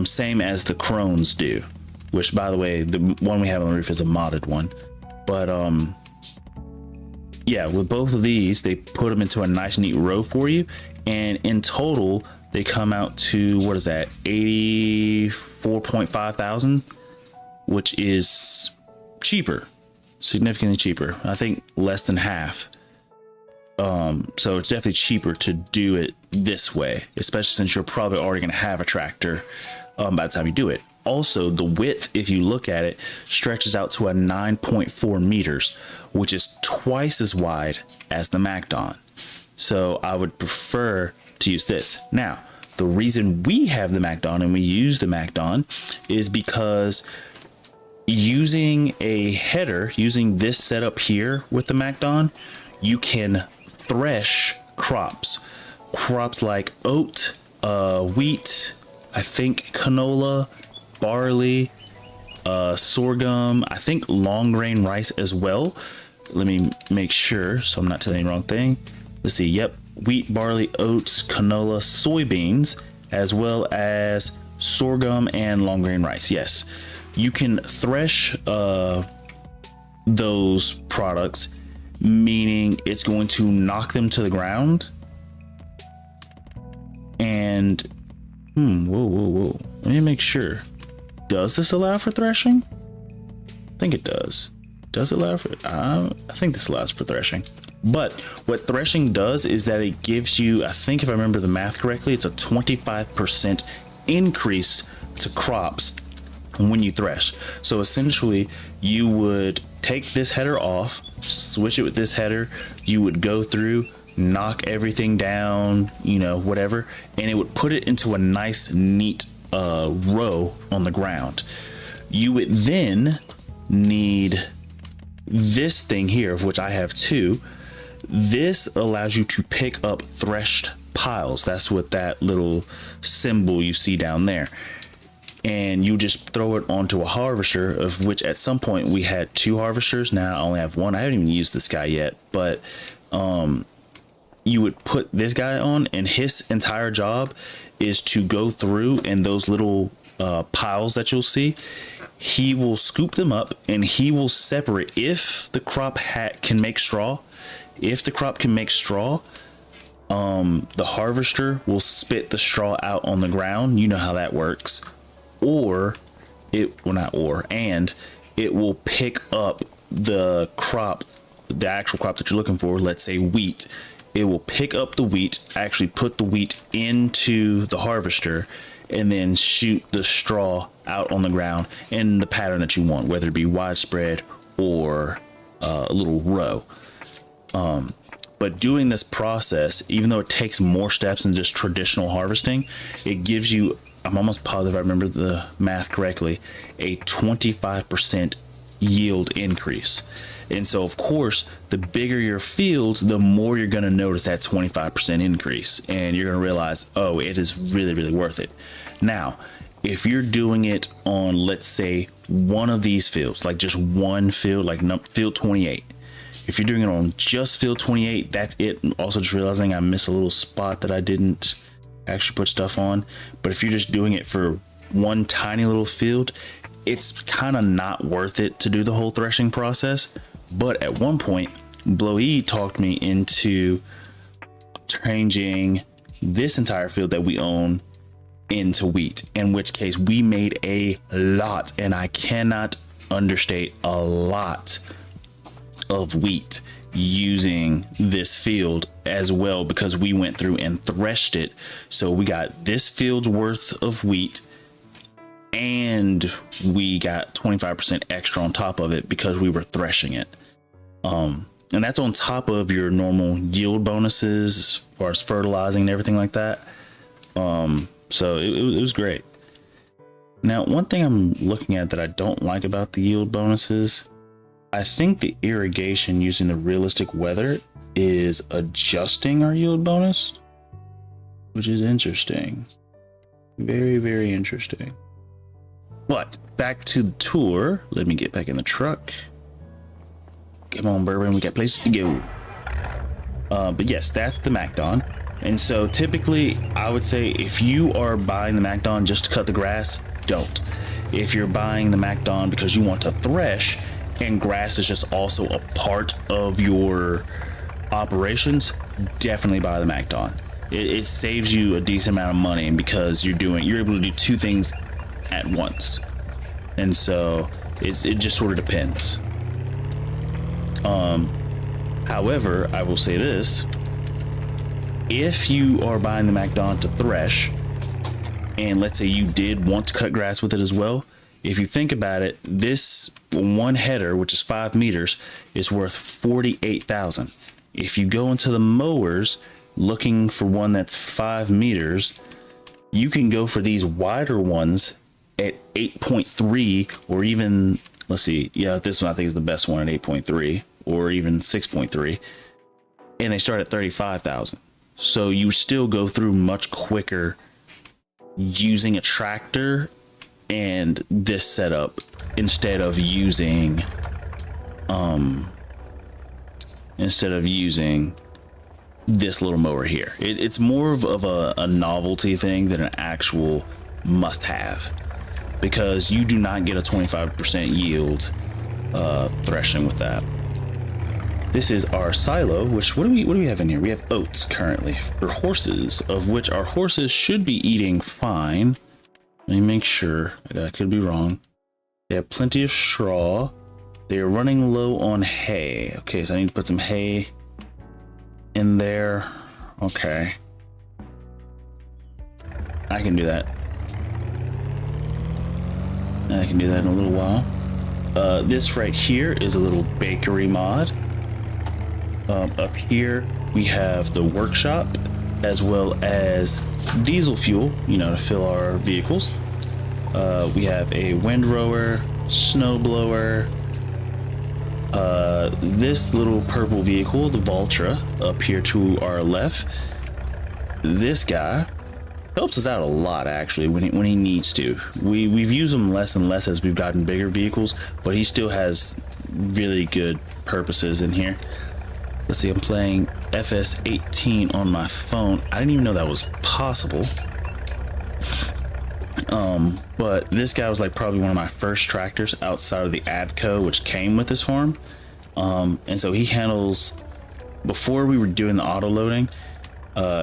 same as the Crones do, which, by the way, the one we have on the roof is a modded one. But yeah, with both of these, they put them into a nice neat row for you, and in total they come out to, what is that, 84.5 thousand, which is cheaper, significantly cheaper. I think less than half. So it's definitely cheaper to do it this way, especially since you're probably already going to have a tractor by the time you do it. Also, the width, if you look at it, stretches out to a 9.4 meters, which is twice as wide as the MacDon. So I would prefer to use this. Now, the reason we have the MacDon and we use the MacDon is because using a header, using this setup here with the MacDon, you can thresh crops like oat, wheat, I think canola, barley, sorghum, I think long grain rice as well. Let me make sure so I'm not telling you the wrong thing. Let's see. Yep, wheat, barley, oats, canola, soybeans, as well as sorghum and long grain rice. Yes, you can thresh those products, meaning it's going to knock them to the ground. And whoa, let me make sure. Does this allow for threshing? I think it does. Does it allow for I think this allows for threshing. But what threshing does is that it gives you, I think if I remember the math correctly, it's a 25% increase to crops when you thresh. So essentially you would take this header off, switch it with this header, you would go through, knock everything down, you know, whatever, and it would put it into a nice neat row on the ground. You would then need this thing here, of which I have two. This allows you to pick up threshed piles. That's what that little symbol you see down there. And you just throw it onto a harvester, of which at some point we had two harvesters. Now I only have one. I haven't even used this guy yet, but you would put this guy on, and his entire job is to go through, and those little piles that you'll see, he will scoop them up and he will separate. If the crop can make straw, the harvester will spit the straw out on the ground. You know how that works. Or it will pick up the crop, the actual crop that you're looking for. Let's say wheat. It will pick up the wheat, actually put the wheat into the harvester, and then shoot the straw out on the ground in the pattern that you want, whether it be widespread or a little row. But doing this process, even though it takes more steps than just traditional harvesting, it gives you, I'm almost positive I remember the math correctly, a 25% yield increase. And so of course, the bigger your fields, the more you're going to notice that 25% increase, and you're going to realize, oh, it is really, really worth it. Now, if you're doing it on, let's say, one of these fields, like just one field, like field 28, if you're doing it on just field 28, that's it. Also just realizing I missed a little spot that I didn't actually put stuff on. But if you're just doing it for one tiny little field, it's kind of not worth it to do the whole threshing process. But at one point, Blowy talked me into changing this entire field that we own into wheat, in which case we made a lot, and I cannot understate a lot of wheat using this field as well, because we went through and threshed it. So we got this field's worth of wheat, and we got 25% extra on top of it because we were threshing it. And that's on top of your normal yield bonuses as far as fertilizing and everything like that. So it was great. Now, one thing I'm looking at that I don't like about the yield bonuses, I think the irrigation using the realistic weather is adjusting our yield bonus, which is interesting. Very, very interesting. But back to the tour. Let me get back in the truck. Come on, Bourbon, we got places to go. But yes, that's the MacDon. And so typically I would say if you are buying the MacDon just to cut the grass, don't. If you're buying the MacDon because you want to thresh and grass is just also a part of your operations, definitely buy the MacDon. It saves you a decent amount of money because you're able to do two things at once. And so it just sort of depends. However, I will say this: if you are buying the MacDon to thresh, and let's say you did want to cut grass with it as well, if you think about it, this one header, which is 5 meters, is worth 48,000. If you go into the mowers looking for one that's 5 meters, you can go for these wider ones at 8.3, or even, let's see, yeah, this one I think is the best one at 8.3, or even 6.3, and they start at 35,000. So you still go through much quicker using a tractor and this setup instead of using this little mower here. It's more of a novelty thing than an actual must-have, because you do not get a 25% yield threshing with that. This is our silo, which what do we have in here? We have oats currently for horses, of which our horses should be eating fine. Let me make sure. I could be wrong. They have plenty of straw. They are running low on hay. Okay, so I need to put some hay in there. Okay, I can do that. I can do that in a little while. This right here is a little bakery mod. Up here we have the workshop, as well as diesel fuel, you know, to fill our vehicles. We have a windrower, snow blower, this little purple vehicle, the Valtra, up here to our left. This guy helps us out a lot, actually, when he needs to. We've used him less and less as we've gotten bigger vehicles, but he still has really good purposes in here. Let's see, I'm playing FS18 on my phone. I didn't even know that was possible. But this guy was like probably one of my first tractors outside of the Adco, which came with this farm. And so he handles, before we were doing the auto loading,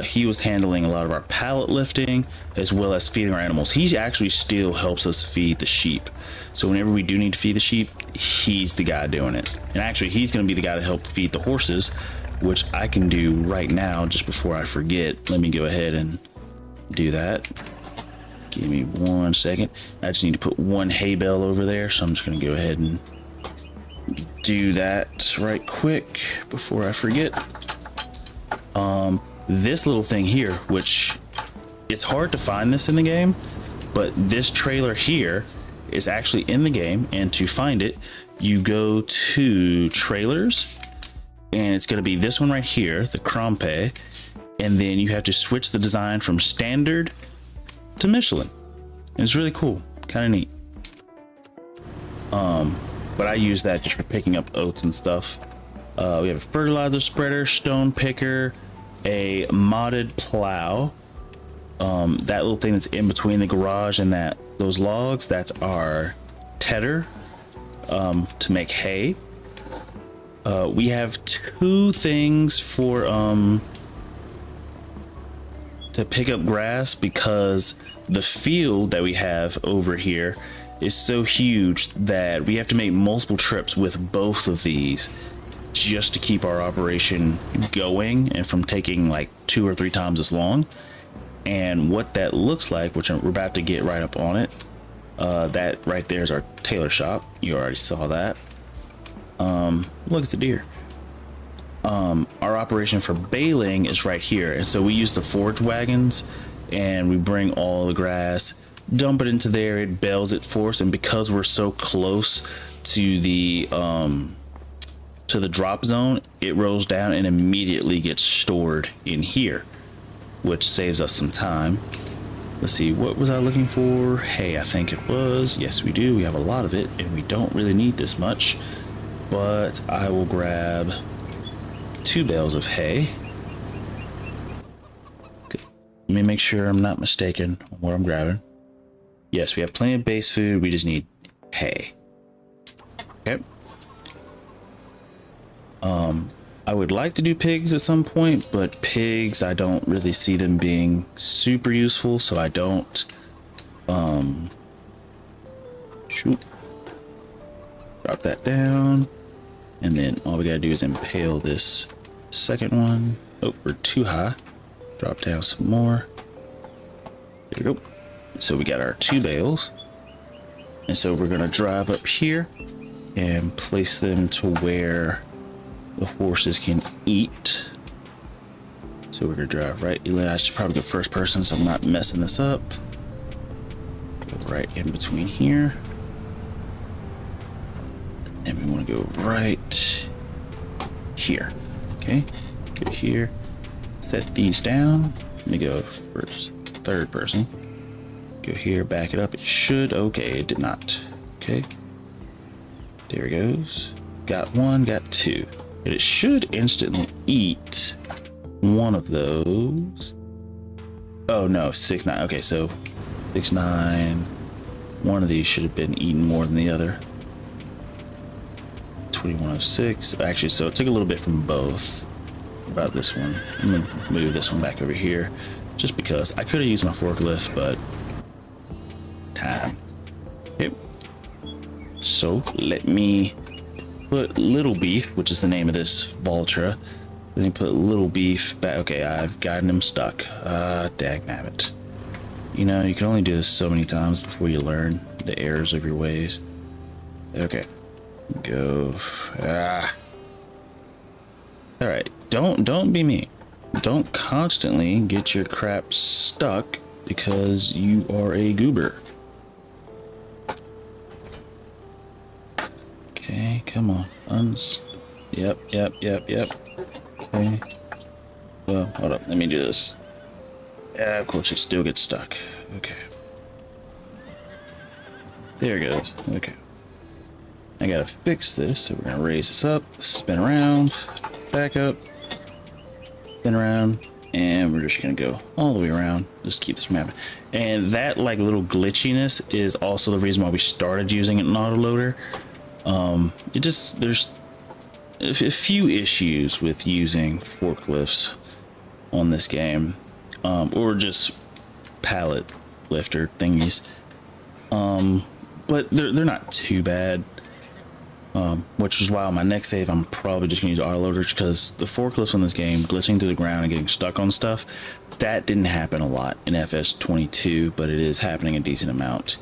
he was handling a lot of our pallet lifting as well as feeding our animals. He actually still helps us feed the sheep. So whenever we do need to feed the sheep, he's the guy doing it. And actually he's going to be the guy to help feed the horses, which I can do right now just before I forget. Let me go ahead and do that. Give me 1 second. I just need to put one hay bale over there, so I'm just going to go ahead and do that right quick before I forget. This little thing here, which it's hard to find this in the game, but this trailer here is actually in the game, and to find it you go to trailers, and it's going to be this one right here, the Crampe, and then you have to switch the design from standard to Michelin. And it's really cool, kind of neat. But I use that just for picking up oats and stuff. We have a fertilizer spreader, stone picker, a modded plow. That little thing that's in between the garage and those logs, that's our tedder to make hay. We have 2 things for to pick up grass, because the field that we have over here is so huge that we have to make multiple trips with both of these just to keep our operation going and from taking like 2 or 3 times as long. And what that looks like, which we're about to get right up on it, that right there is our tailor shop. You already saw that. Look, it's a deer. Our operation for baling is right here, and so we use the forage wagons and we bring all the grass, dump it into there, it bales it for us. And because we're so close to the drop zone, it rolls down and immediately gets stored in here, which saves us some time. Let's see, what was I looking for? Hay, I think it was. Yes, we do. We have a lot of it, and we don't really need this much, but I will grab 2 bales of hay. Okay. Let me make sure I'm not mistaken on what I'm grabbing. Yes, we have plenty of base food. We just need hay. Okay. I would like to do pigs at some point, but pigs, I don't really see them being super useful, so I don't. Shoot. Drop that down. And then all we gotta do is impale this second one. Oh, we're too high. Drop down some more. There we go. So we got our 2 bales. And so we're gonna drive up here and place them to where the horses can eat. So we're gonna drive right. I should probably go first person so I'm not messing this up. Go right in between here. And we want to go right here. Okay, go here, set these down. Let me go first, third person. Go here, back it up. It should, okay, it did not. Okay, there it goes. Got 1, got 2. But it should instantly eat one of those. Oh no, 6, 9. Okay, so 6, 9. One of these should have been eaten more than the other. 2106. Actually, so it took a little bit from both. About this one. I'm gonna move this one back over here, just because I could have used my forklift, but time. Okay. So let me put Little Beef, which is the name of this Valtra. Let me put Little Beef back. Okay, I've gotten him stuck. Dagnabbit. You know, you can only do this so many times before you learn the errors of your ways. Okay. Go. Ah. Alright. Don't be me. Don't constantly get your crap stuck because you are a goober. Okay, come on. Yep. Okay. Well, hold up. Let me do this. Yeah, of course it still gets stuck. Okay. There it goes. Okay. I gotta fix this, so we're gonna raise this up, spin around, back up, spin around, and we're just gonna go all the way around. Just keep this from happening. And that like little glitchiness is also the reason why we started using an autoloader. There's a few issues with using forklifts on this game, or just pallet lifter thingies. But they're not too bad. Which is why on my next save I'm probably just gonna use autoloaders, because the forklifts on this game glitching through the ground and getting stuck on stuff, that didn't happen a lot in FS22, but it is happening a decent amount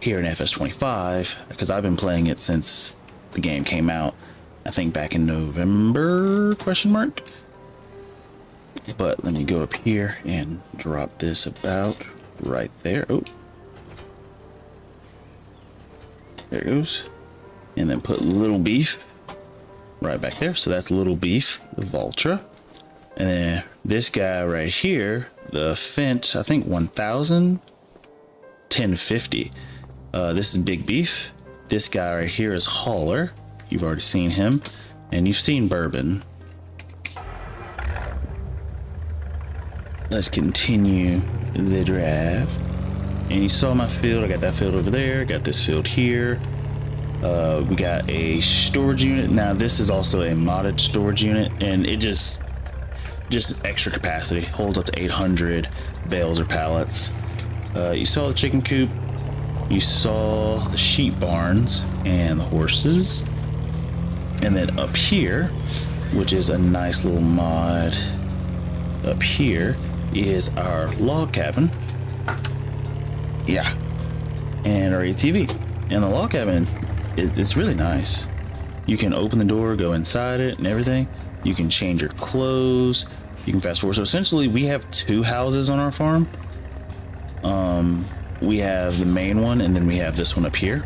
here in FS25, because I've been playing it since the game came out, I think back in November, question mark. But let me go up here and drop this about right there. Oh, there it goes. And then put Little Beef right back there. So that's Little Beef, the Vultra. And then this guy right here, the Fent, I think 1000, 1050. This is Big Beef. This guy right here is Hauler. You've already seen him. And you've seen Bourbon. Let's continue the drive. And you saw my field. I got that field over there. Got this field here. We got a storage unit. Now this is also a modded storage unit, and it just extra capacity, holds up to 800 bales or pallets. You saw the chicken coop, you saw the sheep barns and the horses, and then up here, which is a nice little mod, up here is our log cabin. Yeah, and our ATV. And the log cabin, it's really nice. You can open the door, go inside it and everything. You can change your clothes. You can fast forward. So essentially we have two houses on our farm. We have the main one, and then we have this one up here.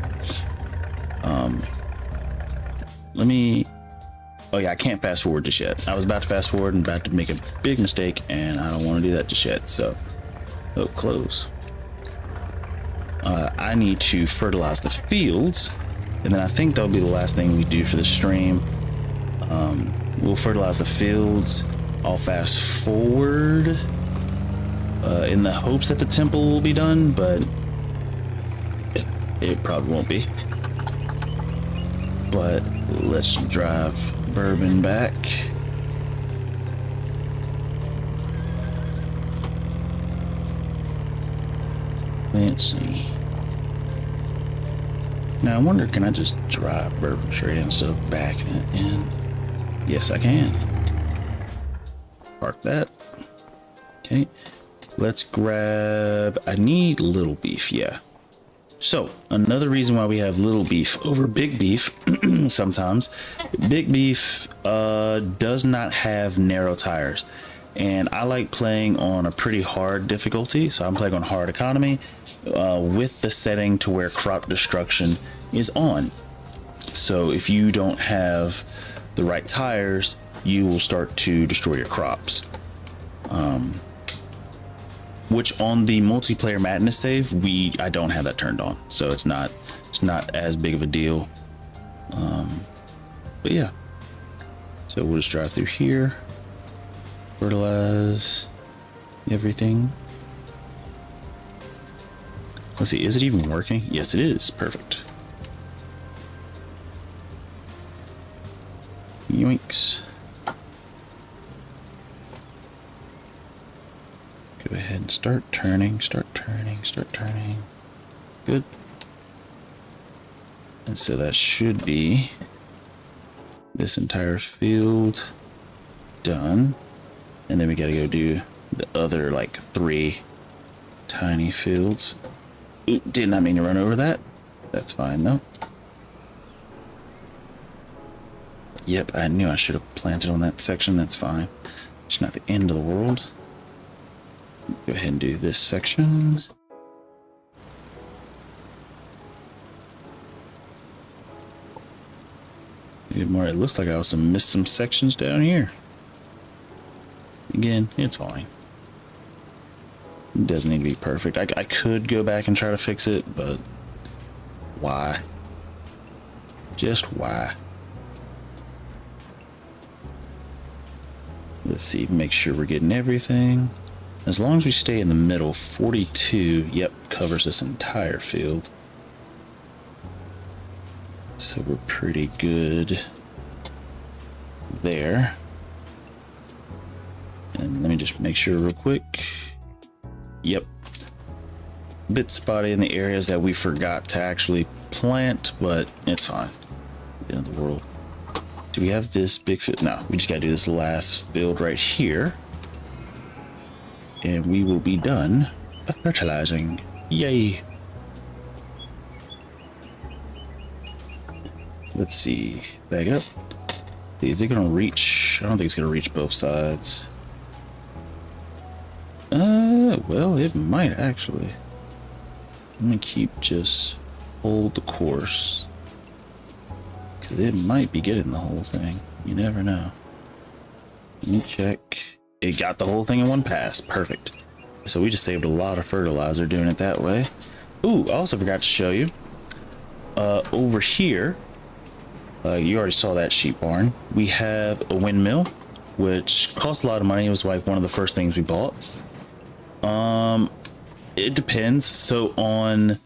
Oh yeah, I can't fast forward just yet. I was about to fast forward and about to make a big mistake, and I don't want to do that just yet. So, oh, close. I need to fertilize the fields, and then I think that'll be the last thing we do for the stream. We'll fertilize the fields. I'll fast forward in the hopes that the temple will be done, but it probably won't be. But let's drive Bourbon back. Let's see. Now I wonder, can I just drive Bourbon straight instead of backing it in? Yes, I can. Park that. Okay. Let's grab, I need Little Beef, yeah. So, another reason why we have Little Beef over Big Beef sometimes, Big Beef does not have narrow tires. And I like playing on a pretty hard difficulty, so I'm playing on hard economy with the setting to where crop destruction is on. So if you don't have the right tires, you will start to destroy your crops. Which on the multiplayer madness save, I don't have that turned on, so it's not as big of a deal. But yeah, so we'll just drive through here, fertilize everything. Let's see, is it even working? Yes, it is. Perfect. Yoinks. Go ahead and start turning. Good. And so that should be this entire field done. And then we gotta go do the other like 3 tiny fields. Ooh, did not mean to run over that. That's fine though. Yep, I knew I should have planted on that section. That's fine. It's not the end of the world. Go ahead and do this section. It looks like I also missed some sections down here. Again, it's fine. It doesn't need to be perfect. I could go back and try to fix it, but why? Just why? Let's see, make sure we're getting everything. As long as we stay in the middle, 42, yep, covers this entire field. So we're pretty good there. And let me just make sure real quick. Yep. A bit spotty in the areas that we forgot to actually plant, but it's fine. The end of the world. Do we have this big field? No, we just gotta do this last field right here. And we will be done fertilizing. Yay. Let's see. Back up. Is it gonna reach? I don't think it's gonna reach both sides. Well, it might actually. I'm gonna keep just hold the course. Cause it might be getting the whole thing. You never know. Let me check. It got the whole thing in one pass. Perfect. So we just saved a lot of fertilizer doing it that way. Ooh, I also forgot to show you. Over here, you already saw that sheep barn. We have a windmill, which costs a lot of money. It was like one of the first things we bought. It depends. So on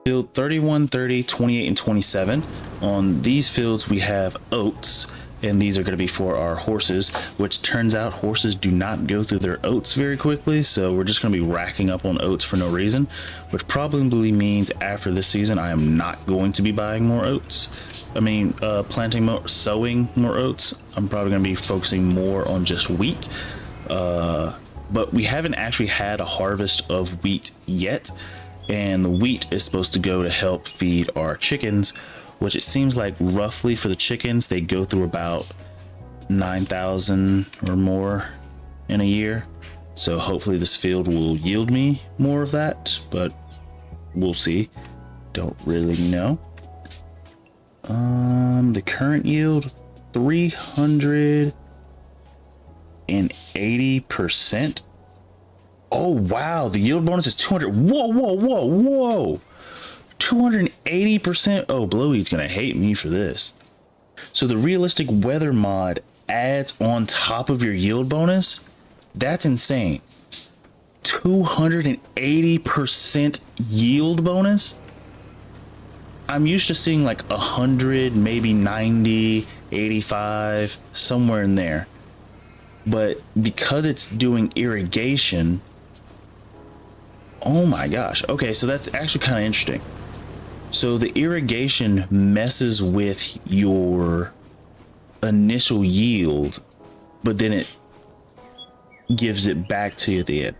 field 31, 30, 28, and 27, on these fields we have oats, and these are going to be for our horses, which turns out horses do not go through their oats very quickly, so we're just going to be racking up on oats for no reason, which probably means after this season I am not going to be buying more oats. Planting more, sowing more oats. I'm probably going to be focusing more on just wheat. But we haven't actually had a harvest of wheat yet, and the wheat is supposed to go to help feed our chickens, which it seems like roughly for the chickens they go through about 9,000 or more in a year. So hopefully this field will yield me more of that, but we'll see. Don't really know. The current yield 380%. Oh wow, the yield bonus is 200. Whoa. 280%. Oh, Blowy's gonna hate me for this. So the realistic weather mod adds on top of your yield bonus. That's insane. 280% yield bonus. I'm used to seeing like 100, maybe 90, 85, somewhere in there. But because it's doing irrigation, oh my gosh. Okay, so that's actually kind of interesting. So the irrigation messes with your initial yield, but then it gives it back to you at the end.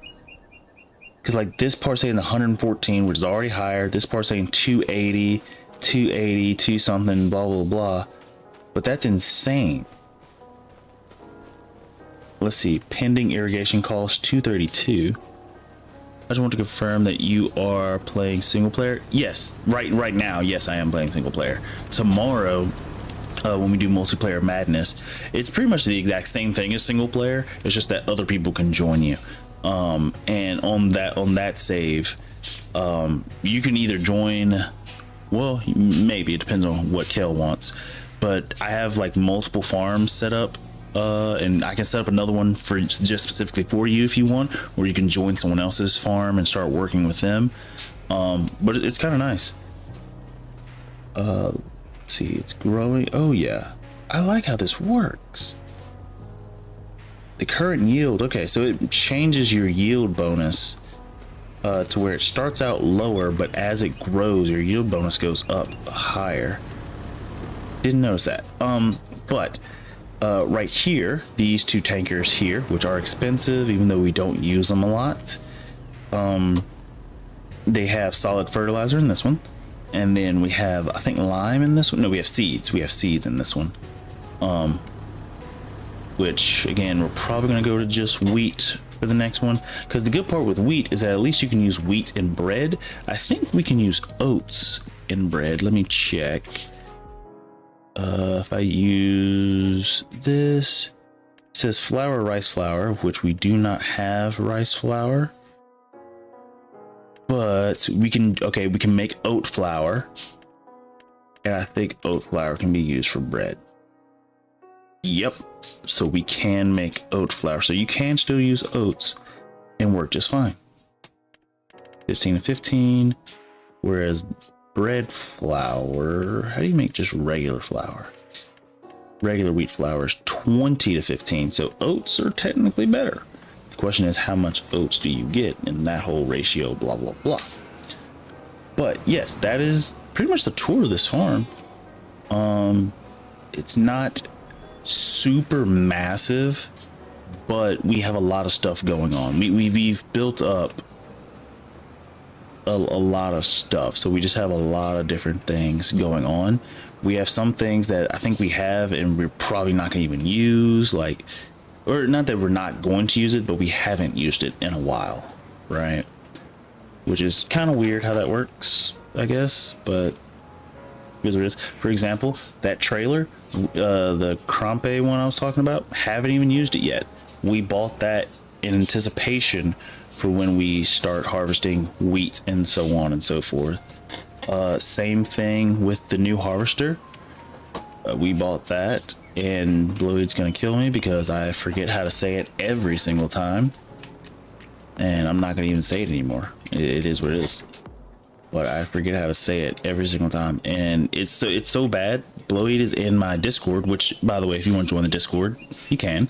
Because like this part's saying 114, which is already higher. This part's saying 280, 280, 2 something, blah, blah, blah. But that's insane. Let's see, pending irrigation cost 232. I just want to confirm that you are playing single player. Yes, right now, yes, I am playing single player. Tomorrow, when we do multiplayer madness, it's pretty much the exact same thing as single player. It's just that other people can join you. And on that save, you can either join. Well, maybe it depends on what Kel wants, but I have like multiple farms set up. And I can set up another one for just specifically for you if you want, or you can join someone else's farm and start working with them. But it's kind of nice. Let's see, it's growing. Oh yeah, I like how this works. The current yield. Okay, so it changes your yield bonus to where it starts out lower, but as it grows, your yield bonus goes up higher. Didn't notice that. But right here, these two tankers here, which are expensive even though we don't use them a lot, they have solid fertilizer in this one, and then we have, I think, lime in this one. No, we have seeds. We have seeds in this one. Which again, we're probably going to go to just wheat for the next one, because the good part with wheat is that at least you can use wheat in bread. I think we can use oats in bread. Let me check. If I use this, it says flour, rice flour, of which we do not have rice flour, but we can, okay, we can make oat flour, and I think oat flour can be used for bread. Yep, so we can make oat flour, so you can still use oats and work just fine. 15 to 15, whereas bread flour, how do you make just regular flour? Regular wheat flour is 20 to 15, so oats are technically better. The question is, how much oats do you get in that whole ratio, blah blah blah. But yes, that is pretty much the tour of this farm. It's not super massive, but we have a lot of stuff going on. We've built up a lot of stuff, so we just have a lot of different things going on. We have some things that I think we have and we're probably not going to even use, like, or not that we're not going to use it, but we haven't used it in a while, right? Which is kind of weird how that works, I guess, but here's what it is. For example, that trailer, the Crampe one I was talking about, haven't even used it yet. We bought that in anticipation for when we start harvesting wheat and so on and so forth. Same thing with the new harvester. We bought that, and Bloid's gonna kill me because I forget how to say it every single time, and I'm not gonna even say it anymore. It is what it is, but I forget how to say it every single time, and it's so bad. Bloid is in my Discord, which, by the way, if you want to join the Discord, you can.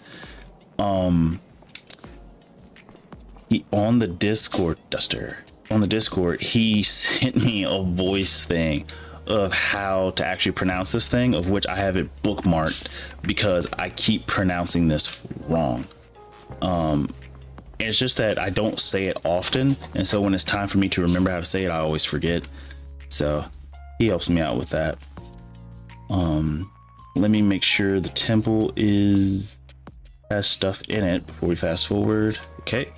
He on the Discord, he sent me a voice thing of how to actually pronounce this thing, of which I have it bookmarked because I keep pronouncing this wrong. It's just that I don't say it often, and so when it's time for me to remember how to say it, I always forget. So he helps me out with that. Let me make sure the temple has stuff in it before we fast forward. Okay.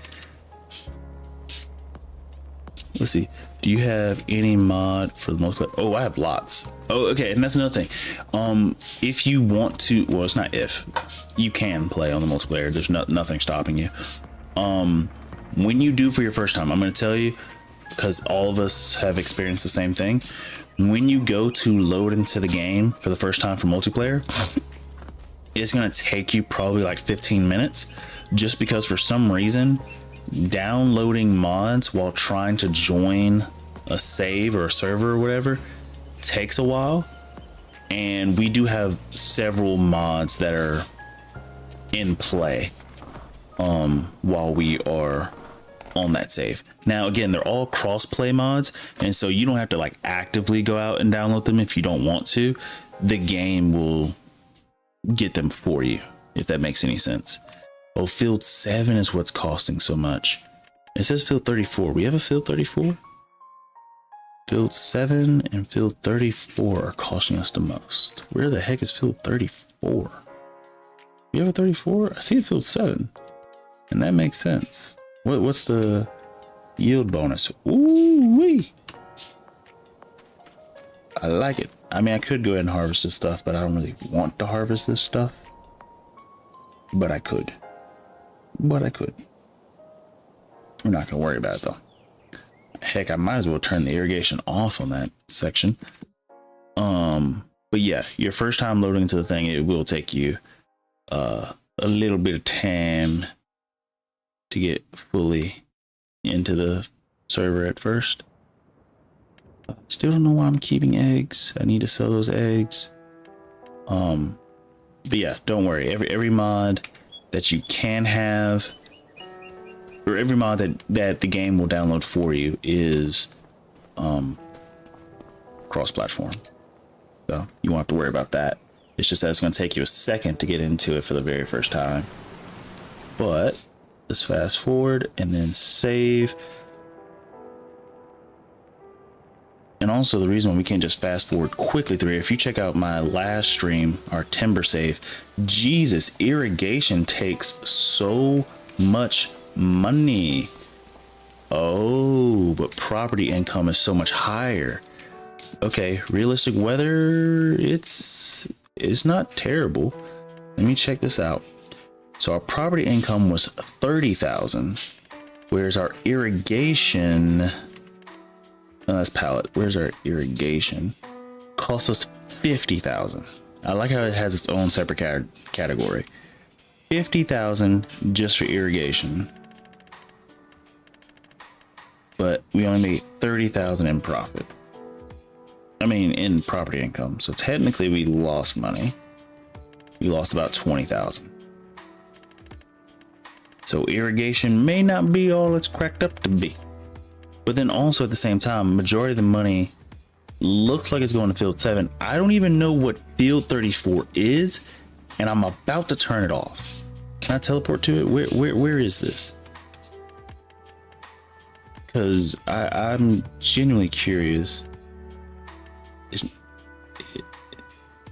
Let's see. Do you have any mod for the multiplayer? Oh, I have lots. Oh, okay. And that's another thing. If you want to, well, it's not if, you can play on the multiplayer. There's nothing stopping you. When you do for your first time, I'm going to tell you, because all of us have experienced the same thing. When you go to load into the game for the first time for multiplayer, it's going to take you probably like 15 minutes, just because for some reason, downloading mods while trying to join a save or a server or whatever takes a while. And we do have several mods that are in play while we are on that save. Now again, they're all cross-play mods, and so you don't have to like actively go out and download them if you don't want to. The game will get them for you, if that makes any sense. Oh, field 7 is what's costing so much. It says field 34. We have a field 34? Field 7 and field 34 are costing us the most. Where the heck is field 34? You have a 34? I see a field 7. And that makes sense. What's the yield bonus? Ooh wee! I like it. I mean, I could go ahead and harvest this stuff, but I don't really want to harvest this stuff. But I could. We're not gonna worry about it though. Heck, I might as well turn the irrigation off on that section. But yeah, your first time loading into the thing, it will take you a little bit of time to get fully into the server at first. Still don't know why I'm keeping eggs. I need to sell those eggs. But yeah, don't worry. Every mod that you can have, or every mod that the game will download for you, is cross-platform. So you won't have to worry about that. It's just that it's going to take you a second to get into it for the very first time. But let's fast forward and then save. And also the reason why we can't just fast forward quickly through here, if you check out my last stream, our timber save, Jesus, irrigation takes so much money. Oh, but property income is so much higher. Okay, realistic weather, it's not terrible. Let me check this out. So our property income was 30,000, whereas our irrigation, oh, that's pallet. Where's our irrigation? Cost us 50,000. I like how it has its own separate category. 50,000 just for irrigation. But we only made 30,000 in profit. I mean, in property income. So technically we lost money. We lost about 20,000. So irrigation may not be all it's cracked up to be. But then also at the same time, majority of the money looks like it's going to field 7. I don't even know what field 34 is, and I'm about to turn it off. Can I teleport to it? Where is this? Because I'm genuinely curious.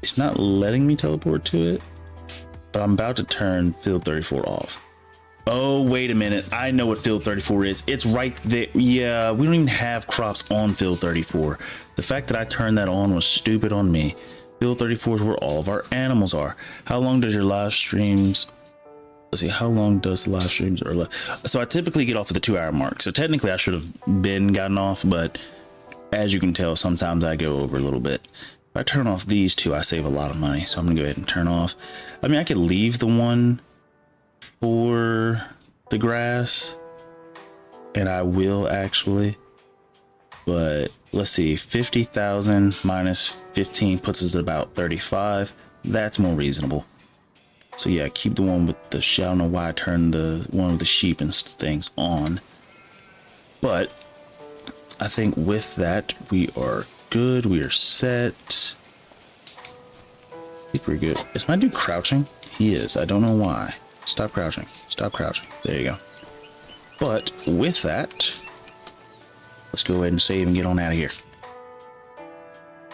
It's not letting me teleport to it, but I'm about to turn field 34 off. Oh, wait a minute. I know what field 34 is. It's right there. Yeah, we don't even have crops on field 34. The fact that I turned that on was stupid on me. Field 34 is where all of our animals are. How long does your live streams? Let's see, how long does the live streams are left? So I typically get off at the 2-hour mark. So technically I should have been gotten off, but as you can tell, sometimes I go over a little bit. If I turn off these two, I save a lot of money. So I'm gonna go ahead and turn off. I mean, I could leave the one for the grass, and I will actually, but let's see, 50,000 minus 15 puts us at about 35. That's more reasonable. So yeah, keep the one with the I don't know why I turned the one with the sheep and things on, but I think with that we are good. We are set. I think we're good. Is my dude crouching? He is. I don't know why. Stop crouching. Stop crouching. There you go. But with that, let's go ahead and save and get on out of here.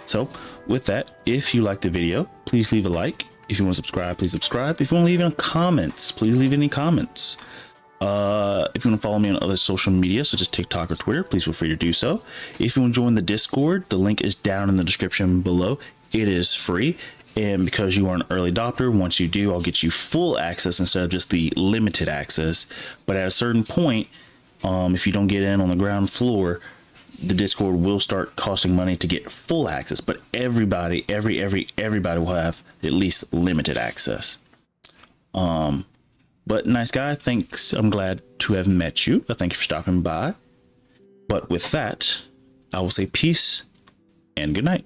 So with that, if you liked the video, please leave a like. If you want to subscribe, please subscribe. If you want to leave any comments, please leave any comments. If you want to follow me on other social media, such as TikTok or Twitter, please feel free to do so. If you want to join the Discord, the link is down in the description below. It is free. And because you are an early adopter, once you do, I'll get you full access instead of just the limited access. But at a certain point, if you don't get in on the ground floor, the Discord will start costing money to get full access. But everybody, everybody will have at least limited access. But nice guy, thanks. I'm glad to have met you. Thank you for stopping by. But with that, I will say peace and good night.